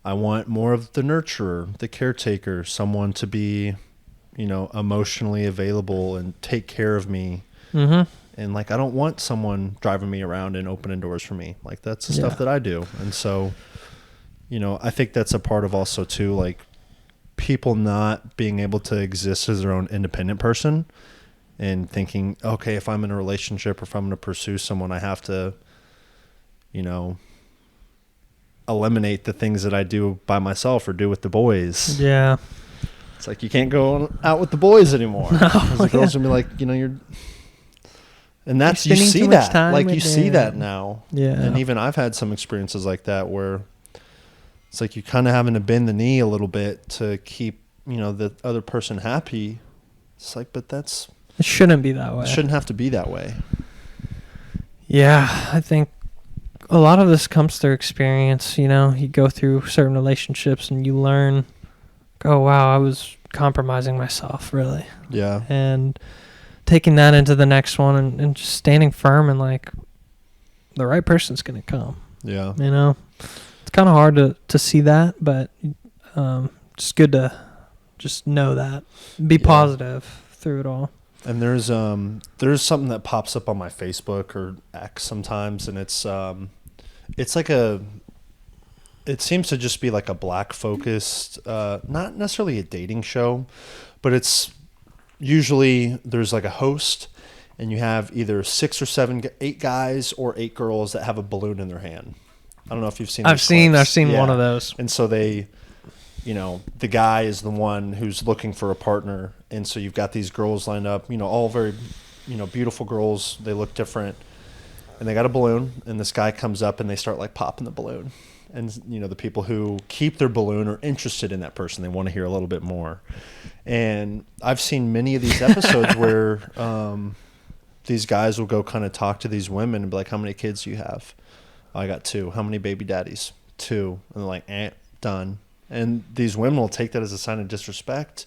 I want more of the nurturer, the caretaker, someone to be, you know, emotionally available and take care of me. Mm-hmm. And like, I don't want someone driving me around and opening doors for me. Like, that's the stuff that I do. And so, you know, I think that's a part of also too, like, people not being able to exist as their own independent person and thinking, okay, if I'm in a relationship or if I'm going to pursue someone, I have to, you know, eliminate the things that I do by myself or do with the boys. Yeah. It's like, you can't go out with the boys anymore. No, the girls will be like, you know, you're... And that's, you see that. Like, you see that now. Yeah. And even I've had some experiences like that where it's like you kind of having to bend the knee a little bit to keep, you know, the other person happy. It's like, but that's... It shouldn't be that way. It shouldn't have to be that way. Yeah, I think a lot of this comes through experience. You know, you go through certain relationships and you learn, oh, wow, I was compromising myself, really. Yeah. And taking that into the next one and just standing firm and, like, the right person's going to come. Yeah. You know? It's kind of hard to see that, but it's good to just know that. Be positive through it all. And there's something that pops up on my Facebook or X sometimes, and it's like it seems to just be like a black focused, not necessarily a dating show, but it's usually there's like a host, and you have either 6 or 7, 8 guys or 8 girls that have a balloon in their hand. I don't know if you've seen. I've seen one of those. And so they, you know, the guy is the one who's looking for a partner. And so you've got these girls lined up, you know, all very, you know, beautiful girls. They look different. And they got a balloon. And this guy comes up and they start like popping the balloon. And, you know, the people who keep their balloon are interested in that person. They want to hear a little bit more. And I've seen many of these episodes where these guys will go kind of talk to these women and be like, how many kids do you have? Oh, I got 2. How many baby daddies? 2. And they're like, done. And these women will take that as a sign of disrespect.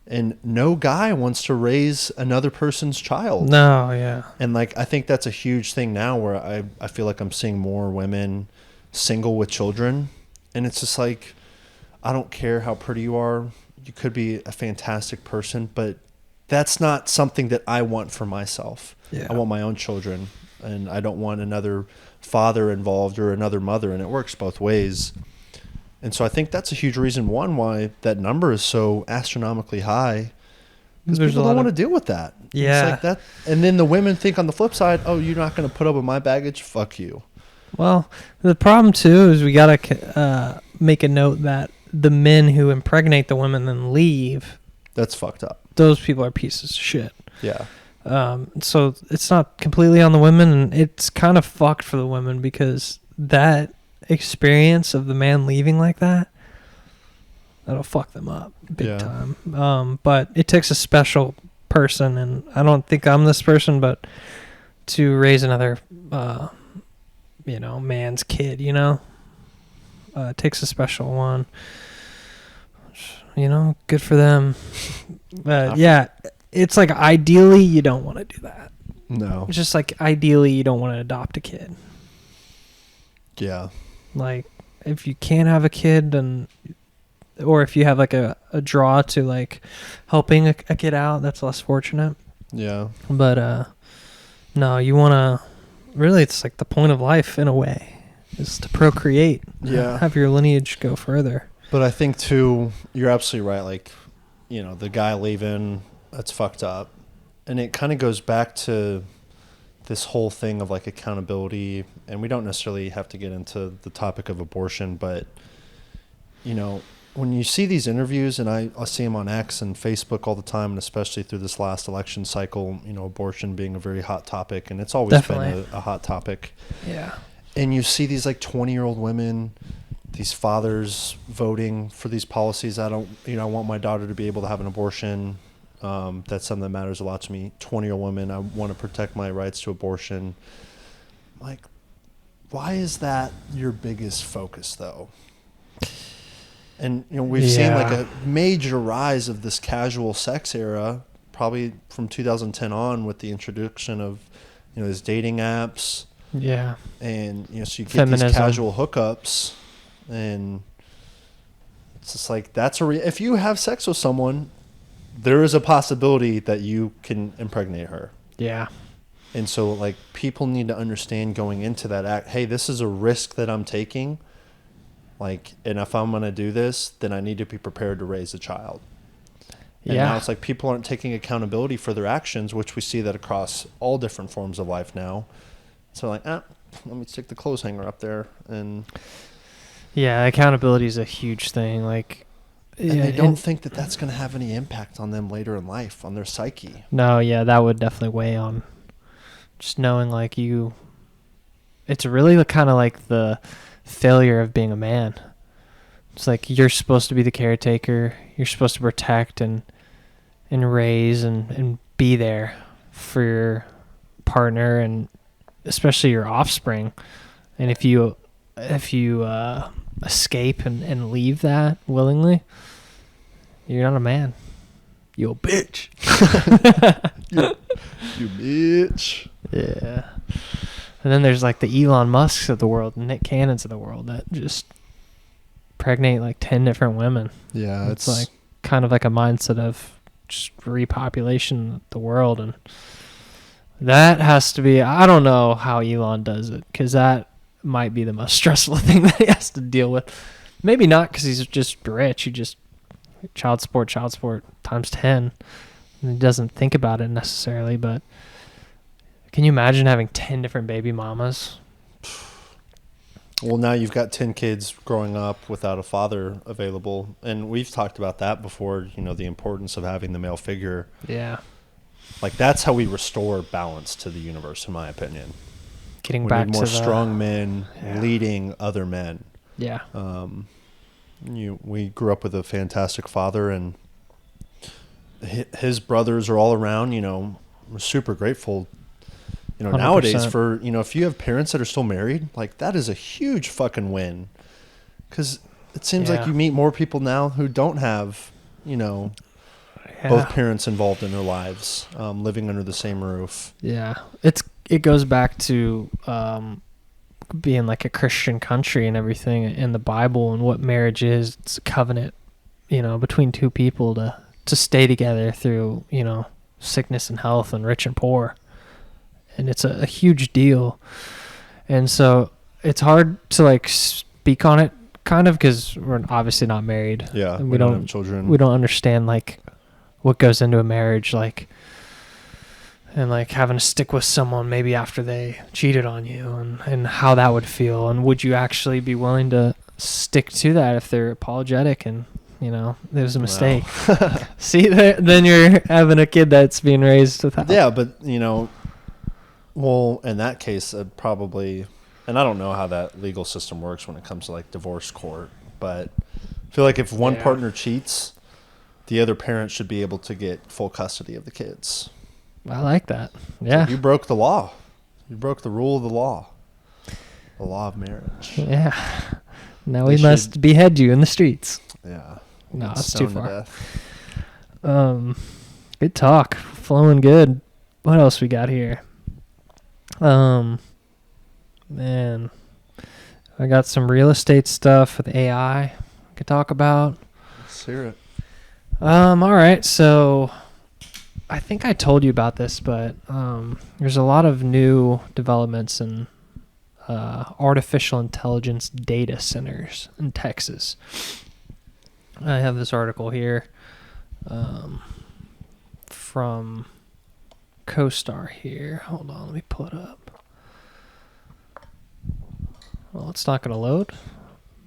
And no guy wants to raise another person's child. No, yeah. And like, I think that's a huge thing now where I feel like I'm seeing more women single with children. And it's just like, I don't care how pretty you are. You could be a fantastic person, but that's not something that I want for myself. Yeah. I want my own children, and I don't want another father involved or another mother, and it works both ways. And so I think that's a huge reason, one, why that number is so astronomically high. Because people don't want to deal with that. Yeah. It's like that. And then the women think on the flip side, oh, you're not going to put up with my baggage? Fuck you. Well, the problem too is we gotta make a note that the men who impregnate the women and leave, That's fucked up. those people are pieces of shit. Yeah. So it's not completely on the women, and it's kind of fucked for the women because that experience of the man leaving like that, that'll fuck them up big time. But it takes a special person, and I don't think I'm this person, but to raise another, man's kid, it takes a special one. Good for them. But yeah, it's like ideally you don't want to do that. No. It's just like ideally you don't want to adopt a kid. Yeah. Like if you can't have a kid, then, or if you have like a draw to like helping a kid out, that's less fortunate. Yeah. But no, you want to really, it's like the point of life in a way is to procreate. Yeah. Have your lineage go further. But I think too, you're absolutely right. Like, the guy leaving, that's fucked up. And it kind of goes back to this whole thing of like accountability. And we don't necessarily have to get into the topic of abortion, but when you see these interviews, and I see them on X and Facebook all the time, and especially through this last election cycle, abortion being a very hot topic, and it's always been a hot topic. Yeah. And you see these like 20-year-old women, these fathers voting for these policies. I want my daughter to be able to have an abortion. That's something that matters a lot to me. 20-year-old women, I want to protect my rights to abortion. Like, why is that your biggest focus though? And we've seen like a major rise of this casual sex era, probably from 2010 on, with the introduction of these dating apps. Yeah. And so you get Feminism. these casual hookups, and it's just like if you have sex with someone, there is a possibility that you can impregnate her. Yeah. And so like people need to understand going into that act, hey, this is a risk that I'm taking. Like, and if I'm going to do this, then I need to be prepared to raise a child. And now it's like people aren't taking accountability for their actions, which we see that across all different forms of life now. So like, let me stick the clothes hanger up there. And yeah, accountability is a huge thing. Like, and they don't think that that's going to have any impact on them later in life, on their psyche. No, yeah, that would definitely weigh on just knowing like it's really kind of like the failure of being a man. It's like you're supposed to be the caretaker, you're supposed to protect and raise and be there for your partner and especially your offspring. And if you escape and leave that willingly, you're not a man, you're a bitch. you bitch. Yeah. And then there's like the Elon Musks of the world, and Nick Cannons of the world that just pregnate like 10 different women. Yeah, it's like kind of like a mindset of just repopulation of the world, and that has to be, I don't know how Elon does it, because that might be the most stressful thing that he has to deal with. Maybe not because he's just rich. He just child support times 10. And he doesn't think about it necessarily, but can you imagine having 10 different baby mamas? Well, now you've got 10 kids growing up without a father available. And we've talked about that before, the importance of having the male figure. Yeah. Like, that's how we restore balance to the universe, in my opinion. Getting back to more strong men leading other men. Yeah. We grew up with a fantastic father, and his brothers are all around. We're super grateful. 100%. Nowadays, for if you have parents that are still married, like that is a huge fucking win. Because it seems like you meet more people now who don't have both parents involved in their lives, living under the same roof. Yeah, it goes back to being like a Christian country and everything in the Bible, and what marriage is. It's a covenant, between two people to stay together through sickness and health and rich and poor. And it's a huge deal. And so it's hard to like speak on it kind of because we're obviously not married. Yeah. And we don't have children. We don't understand like what goes into a marriage. Like and like having to stick with someone maybe after they cheated on you, and how that would feel, and would you actually be willing to stick to that if they're apologetic and it was a mistake. Wow. See, then you're having a kid that's being raised without. Yeah, but well, in that case, I'd probably, and I don't know how that legal system works when it comes to like divorce court, but I feel like if one partner cheats, the other parent should be able to get full custody of the kids. I like that. Yeah. So you broke the law. You broke the rule of the law of marriage. Yeah. Now we must behead you in the streets. Yeah. No, that's too far. Good talk. Flowing good. What else we got here? Man. I got some real estate stuff with AI I could talk about. Let's hear it. All right. So I think I told you about this, but there's a lot of new developments in artificial intelligence data centers in Texas. I have this article here from CoStar here. Hold on, let me pull it up. Well, it's not going to load.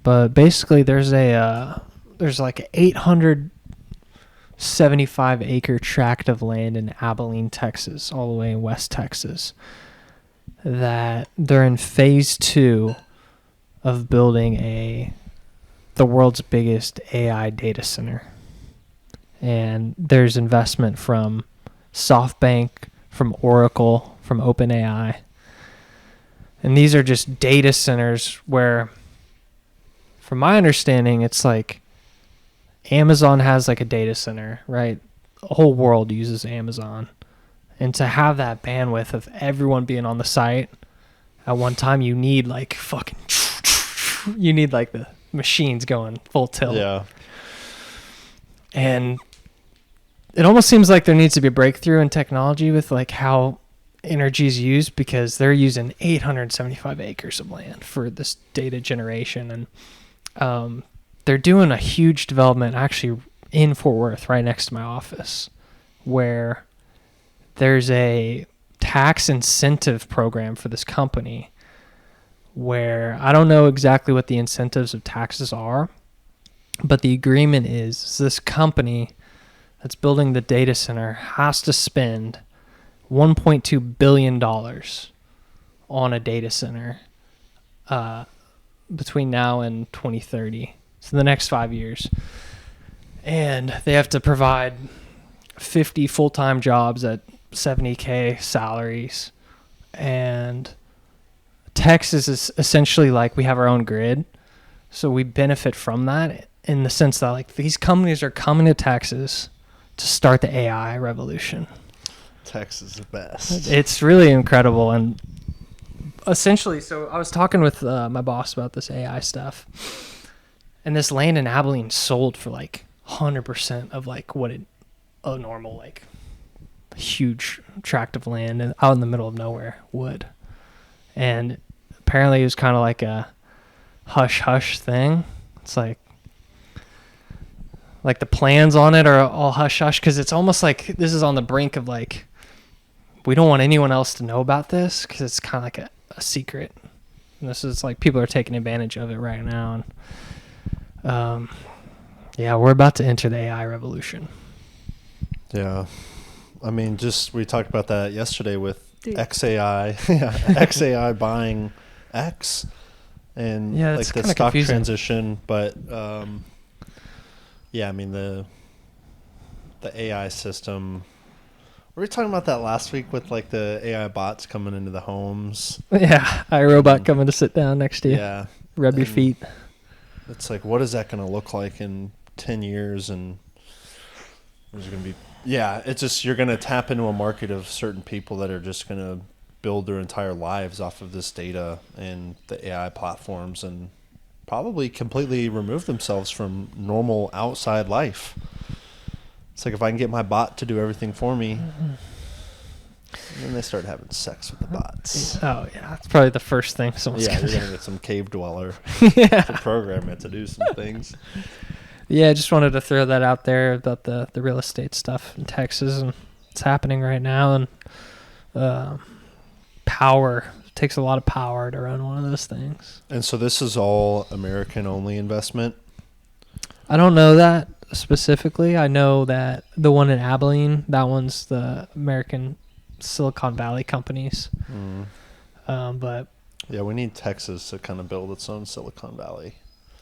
But basically, there's like an 875 acre tract of land in Abilene, Texas, all the way in West Texas, that they're in phase 2 of building the world's biggest AI data center. And there's investment from SoftBank, from Oracle, from OpenAI. And these are just data centers where, from my understanding, it's like Amazon has like a data center, right? The whole world uses Amazon. And to have that bandwidth of everyone being on the site at one time, you need like you need like the machines going full tilt. Yeah. And it almost seems like there needs to be a breakthrough in technology with like how energy is used, because they're using 875 acres of land for this data generation. And they're doing a huge development actually in Fort Worth, right next to my office, where there's a tax incentive program for this company where I don't know exactly what the incentives of taxes are, but the agreement is this company that's building the data center has to spend $1.2 billion on a data center between now and 2030. So the next 5 years. And they have to provide 50 full-time jobs at $70K salaries. And Texas is essentially like we have our own grid. So we benefit from that in the sense that like these companies are coming to Texas to start the AI revolution. Texas is the best. It's really incredible. And essentially, so I was talking with my boss about this AI stuff. And this land in Abilene sold for like 100% of like what a normal like huge tract of land and out in the middle of nowhere would. And apparently it was kind of like a hush-hush thing. It's like the plans on it are all hush-hush because it's almost like this is on the brink of like, we don't want anyone else to know about this because it's kind of like a secret. And this is like people are taking advantage of it right now. And yeah, we're about to enter the AI revolution. Yeah. I mean, we talked about that yesterday with XAI. XAI buying X and like the stock confusing. Transition. But yeah, I mean, the AI system. Were we talking about that last week with like the AI bots coming into the homes? Yeah, iRobot coming to sit down next to you. Yeah. Rub your feet. It's like, what is that going to look like in 10 years? And there's going to be, it's just, you're going to tap into a market of certain people that are just going to build their entire lives off of this data and the AI platforms and probably completely remove themselves from normal outside life. It's like if I can get my bot to do everything for me, and then they start having sex with the bots. Oh, yeah. That's probably the first thing someone's going to do. You're going to get some cave dweller to program it to do some things. Yeah, I just wanted to throw that out there about the real estate stuff in Texas, and it's happening right now. And power. It takes a lot of power to run one of those things. And so this is all American-only investment? I don't know that specifically. I know that the one in Abilene, that one's the American Silicon Valley companies. But yeah, we need Texas to kind of build its own Silicon Valley.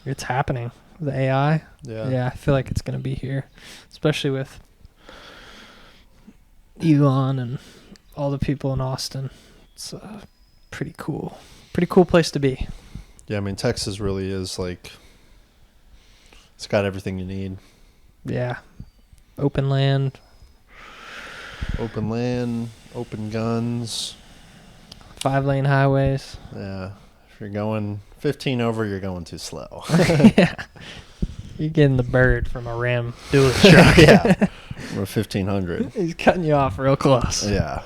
it's happening. The AI. Yeah. I feel like it's going to be here, especially with Elon and all the people in Austin. It's pretty cool. Pretty cool place to be. Yeah, I mean, Texas really is like, it's got everything you need. Yeah. Open land. Open land, open guns. 5-lane highways. Yeah. If you're going 15 over, you're going too slow. Yeah. You're getting the bird from a Ram dually truck. Yeah. From a 1500. He's cutting you off real close. Yeah.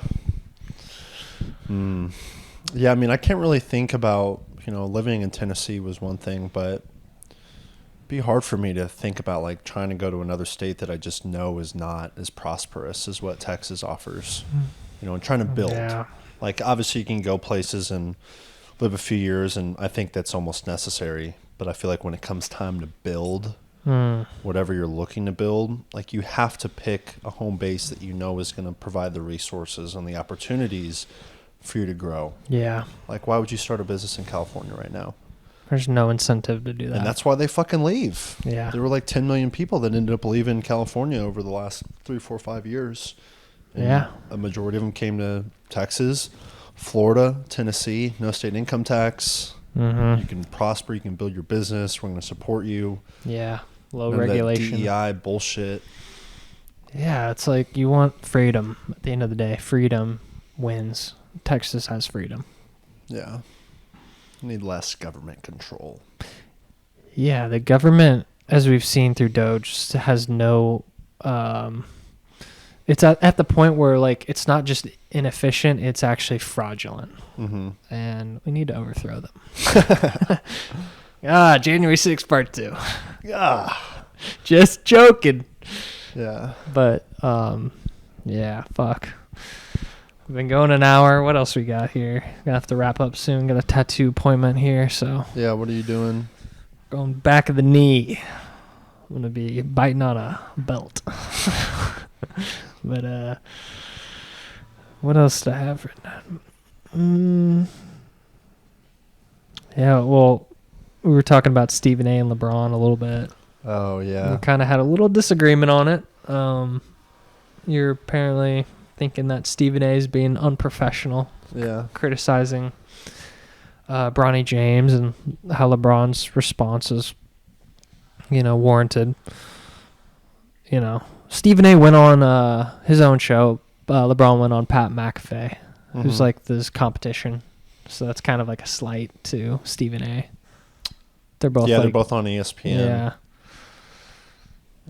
Yeah, I mean, I can't really think about, living in Tennessee was one thing, but it'd be hard for me to think about like trying to go to another state that I just know is not as prosperous as what Texas offers. And trying to build. Yeah. Like, obviously you can go places and live a few years, and I think that's almost necessary. But I feel like when it comes time to build whatever you're looking to build, like, you have to pick a home base that is going to provide the resources and the opportunities for you to grow. Yeah. Like, why would you start a business in California right now? There's no incentive to do that. And that's why they fucking leave. Yeah. There were like 10 million people that ended up leaving California over the last 3, 4, 5 years. And yeah. A majority of them came to Texas, Florida, Tennessee, no state income tax. You can prosper. You can build your business. We're going to support you. Yeah. Low None regulation. Of that DEI bullshit. Yeah. It's like you want freedom at the end of the day. Freedom wins. Texas has freedom. Yeah. Need less government control. Yeah. The government, as we've seen through DOJ, just has no... it's at the point where, like, it's not just inefficient, it's actually fraudulent. And we need to overthrow them. January 6th, part 2. Just joking. Yeah. But, yeah, fuck. We've been going an hour. What else we got here? Gonna have to wrap up soon. Got a tattoo appointment here, so. Yeah, what are you doing? Going back of the knee. I'm gonna be biting on a belt. But what else do I have written down? Yeah, well, we were talking about Stephen A. and LeBron a little bit. Oh, yeah. We kind of had a little disagreement on it. You're apparently thinking that Stephen A. is being unprofessional. Yeah. Criticizing Bronny James and how LeBron's response is, warranted. Stephen A. went on his own show. LeBron went on Pat McAfee, who's like this competition. So that's kind of like a slight to Stephen A. They're both they're both on ESPN. Yeah.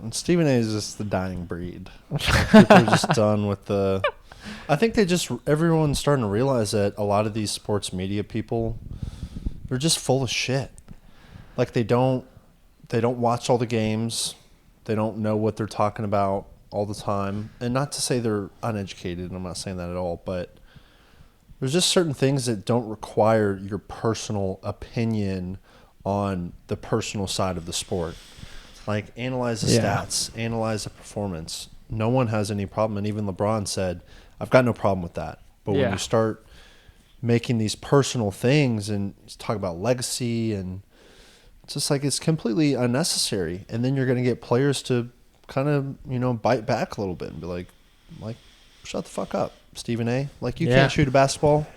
And Stephen A. is just the dying breed. People are just done with the... I think everyone's starting to realize that a lot of these sports media people, they're just full of shit. Like, they don't watch all the games. They don't know what they're talking about all the time. And not to say they're uneducated, I'm not saying that at all, but there's just certain things that don't require your personal opinion on the personal side of the sport. Like, analyze the stats, analyze the performance. No one has any problem. And even LeBron said, I've got no problem with that. But when you start making these personal things and talk about legacy, and it's just like, it's completely unnecessary. And then you're going to get players to kind of, bite back a little bit and be like, shut the fuck up, Stephen A. Like, you can't shoot a basketball.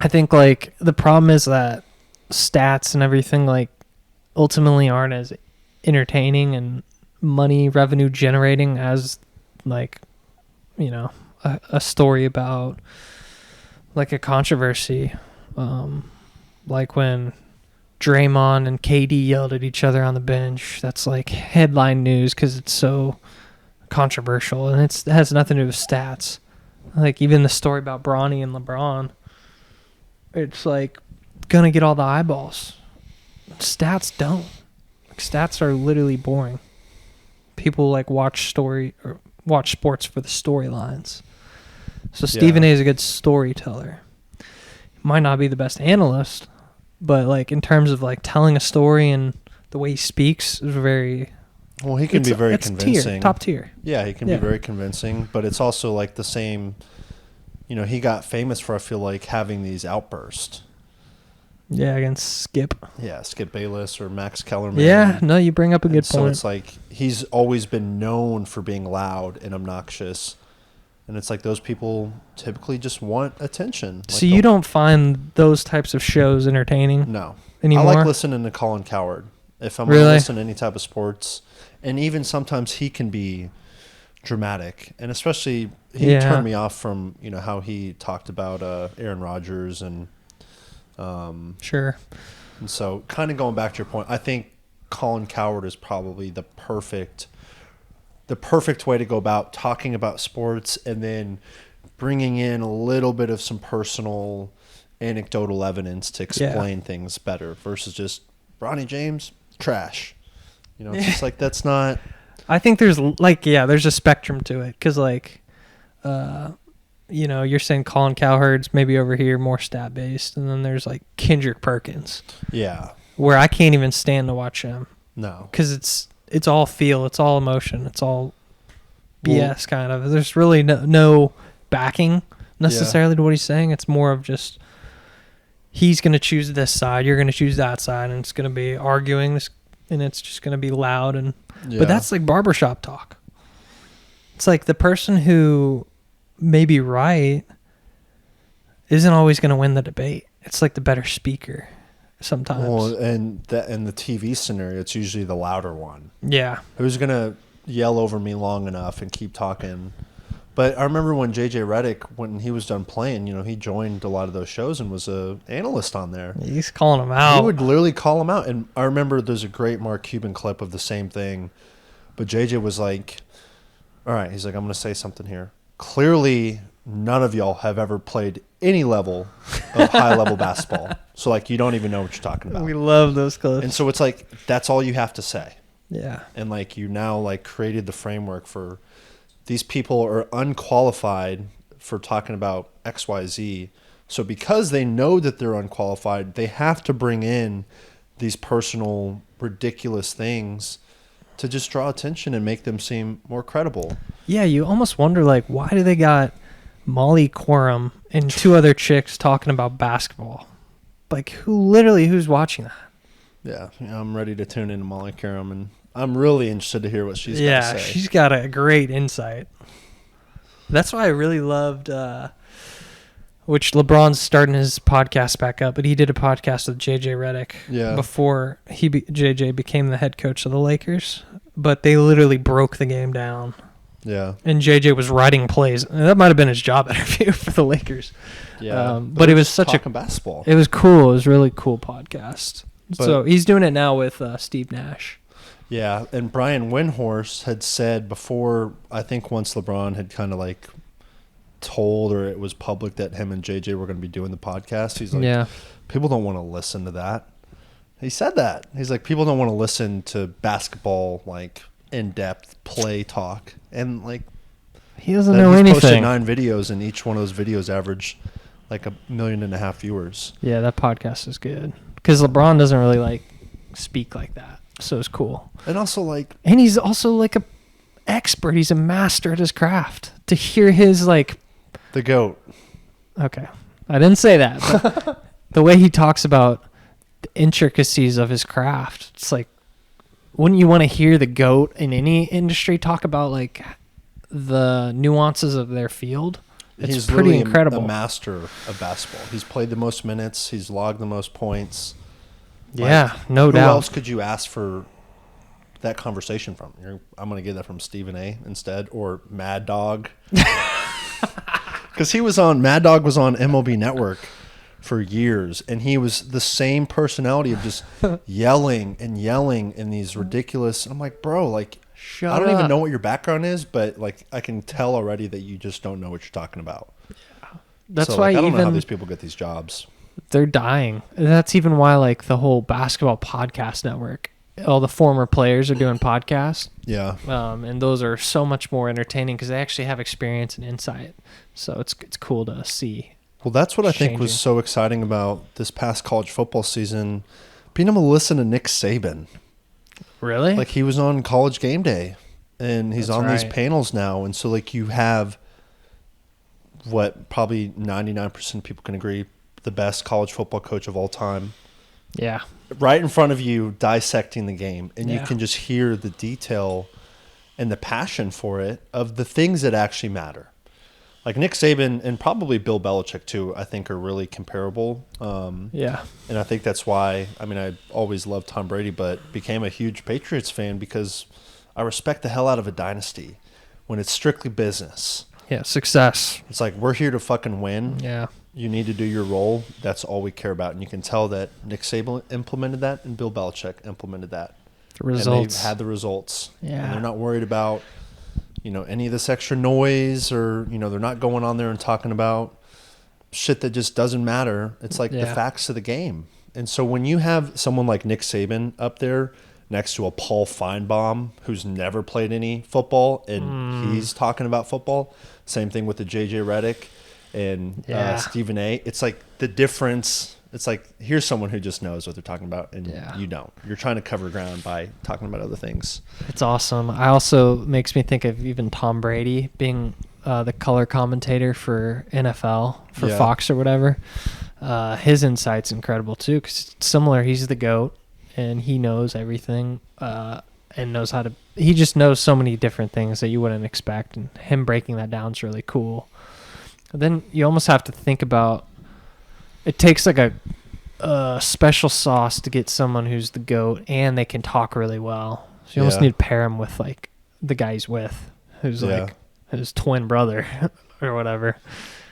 I think, like, the problem is that stats and everything, like, ultimately aren't as entertaining and money revenue generating as, like, a story about, like, a controversy. Like when Draymond and KD yelled at each other on the bench. That's like headline news because it's so controversial, and it has nothing to do with stats. Like, even the story about Bronny and LeBron, it's like gonna get all the eyeballs. Stats don't. Like, stats are literally boring. People like watch sports for the storylines. So Stephen A is a good storyteller. Might not be the best analyst, but like in terms of like telling a story and the way he speaks is very. Well, he can be very convincing. Top tier. Yeah, he can be very convincing, but it's also like the same. You know, he got famous for, I feel like, having these outbursts. Yeah, against Skip. Yeah, Skip Bayless or Max Kellerman. Yeah, no, you bring up a good point. So it's like he's always been known for being loud and obnoxious. And it's like those people typically just want attention. Like so you don't find those types of shows entertaining? No. Anymore? I like listening to Colin Cowherd. If I'm going to listen to any type of sports. And even sometimes he can be dramatic. And especially he turned me off from, you know, how he talked about Aaron Rodgers and sure. And so kind of going back to your point, I think Colin Cowherd is probably the perfect way to go about talking about sports and then bringing in a little bit of some personal anecdotal evidence to explain things better versus just Bronny James, trash. You know, it's just like that's not. I think there's there's a spectrum to it because you know, you're saying Colin Cowherd's maybe over here more stat based, and then there's like Kendrick Perkins. Yeah. Where I can't even stand to watch him. No. Because it's all feel, it's all emotion, it's all BS kind of. There's really no backing necessarily to what he's saying. It's more of just he's going to choose this side, you're going to choose that side, and it's going to be arguing this, and it's just going to be loud and. But that's like barbershop talk. It's like the person who may be right isn't always going to win the debate. It's like the better speaker sometimes. Well, and in the TV scenario, it's usually the louder one. Yeah. Who's going to yell over me long enough and keep talking? But I remember when JJ Redick, when he was done playing, you know, he joined a lot of those shows and was an analyst on there. He's calling them out. He would literally call them out. And I remember there's a great Mark Cuban clip of the same thing. But JJ was like, all right, he's like, I'm going to say something here. Clearly, none of y'all have ever played any level of high-level basketball. So, like, you don't even know what you're talking about. We love those clips. And so it's like, that's all you have to say. Yeah. And, like, you now, like, created the framework for these people are unqualified for talking about XYZ. So because they know that they're unqualified, they have to bring in these personal, ridiculous things to just draw attention and make them seem more credible. Yeah, you almost wonder, like, why do they got Molly Quorum and two other chicks talking about basketball? Like, who's watching that? Yeah, I'm ready to tune into Molly Quorum, and I'm really interested to hear what she's got to say. Yeah, she's got a great insight. That's why I really loved, which LeBron's starting his podcast back up, but he did a podcast with JJ Redick before JJ became the head coach of the Lakers. But they literally broke the game down. Yeah. And JJ was writing plays. And that might have been his job interview for the Lakers. Yeah. But it was such basketball. It was cool. It was a really cool podcast. So he's doing it now with Steve Nash. Yeah, and Brian Windhorst had said before, I think once LeBron had kind of like told or it was public that him and JJ were going to be doing the podcast, he's like, people don't want to listen to that. He said that. He's like, people don't want to listen to basketball, like, in-depth play talk. And, like, he doesn't know anything. He's posted 9 videos, and each one of those videos averaged, like, 1.5 million viewers. Yeah, that podcast is good. Because LeBron doesn't really, like, speak like that. So it's cool. And also, like... And he's also, like, a expert. He's a master at his craft. To hear his, like... The GOAT. Okay. I didn't say that. But the way he talks about the intricacies of his craft, it's like, wouldn't you want to hear the GOAT in any industry talk about, like, the nuances of their field? He's pretty incredible. A master of basketball. He's played the most minutes. He's logged the most points. Yeah, no doubt. Who else could you ask for that conversation from? I'm going to get that from Stephen A. instead, or Mad Dog. Because Mad Dog was on MLB Network for years, and he was the same personality of just yelling in these ridiculous... I'm like, bro, like, I don't even know what your background is, but, like, I can tell already that you just don't know what you're talking about. Yeah. That's so, why like, I don't know how these people get these jobs. They're dying. And that's even why, like, the whole basketball podcast network all the former players are doing podcasts. Yeah. And those are so much more entertaining because they actually have experience and insight. So it's cool to see. Well, that's what I think was so exciting about this past college football season, being able to listen to Nick Saban. Really? Like, he was on College Game Day, and he's on these right. panels now. And so, like, you have what probably 99% of people can agree, the best college football coach of all time. Yeah. Right in front of you, dissecting the game. And you Yeah. can just hear the detail and the passion for it of the things that actually matter. Like Nick Saban and probably Bill Belichick too, I think are really comparable. Yeah. And I think that's why, I mean, I always loved Tom Brady, but became a huge Patriots fan because I respect the hell out of a dynasty when it's strictly business. Yeah. Success. It's like, we're here to fucking win. Yeah. You need to do your role. That's all we care about. And you can tell that Nick Saban implemented that and Bill Belichick implemented that. The results. And they've had the results. Yeah. And they're not worried about, any of this extra noise or, they're not going on there and talking about shit that just doesn't matter. It's like the facts of the game. And so when you have someone like Nick Saban up there next to a Paul Feinbaum who's never played any football and he's talking about football, same thing with the JJ Redick and Stephen A. It's like the difference. It's like, here's someone who just knows what they're talking about, and you don't. You're trying to cover ground by talking about other things. It's awesome. I also makes me think of even Tom Brady being the color commentator for NFL for Fox or whatever. His insight's incredible too, because it's similar. He's the GOAT, and he knows everything and knows how to. He just knows so many different things that you wouldn't expect, and him breaking that down is really cool. But then you almost have to think about. It takes like a special sauce to get someone who's the GOAT and they can talk really well. So you almost need to pair him with like the guy he's with, who's like his twin brother or whatever.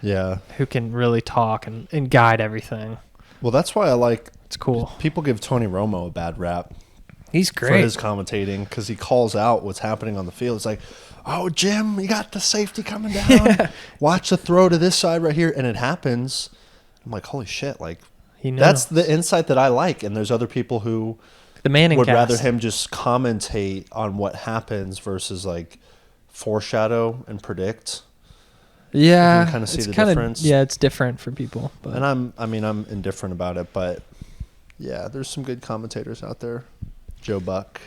Yeah. Who can really talk and guide everything. Well, that's why I like. It's cool. People give Tony Romo a bad rap. He's great for his commentating because he calls out what's happening on the field. It's like, oh, Jim, you got the safety coming down. Watch the throw to this side right here, and it happens. I'm like, holy shit! Like, that's the insight that I like. And there's other people who the Manning would cast. rather him just commentate on what happens versus like foreshadow and predict. Yeah, you can kind of see the difference. Yeah, it's different for people. But. And I'm indifferent about it, but yeah, there's some good commentators out there. Joe Buck,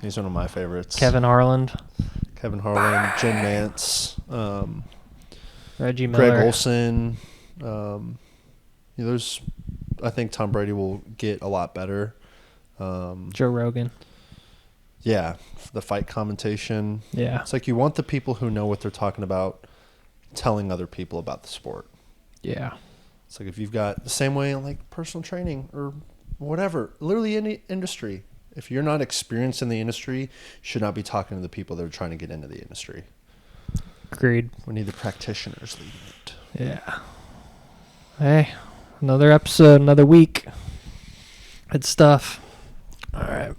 he's one of my favorites. Kevin Harlan, Jim Nance, Reggie Miller, Greg Olson. I think Tom Brady will get a lot better. Joe Rogan. Yeah, the fight commentation. Yeah, it's like you want the people who know what they're talking about telling other people about the sport. Yeah, it's like if you've got the same way like personal training or whatever, literally any industry. If you're not experienced in the industry, you should not be talking to the people that are trying to get into the industry. Agreed. We need the practitioners leading it. Yeah. Hey, another episode, another week. Good stuff. All right.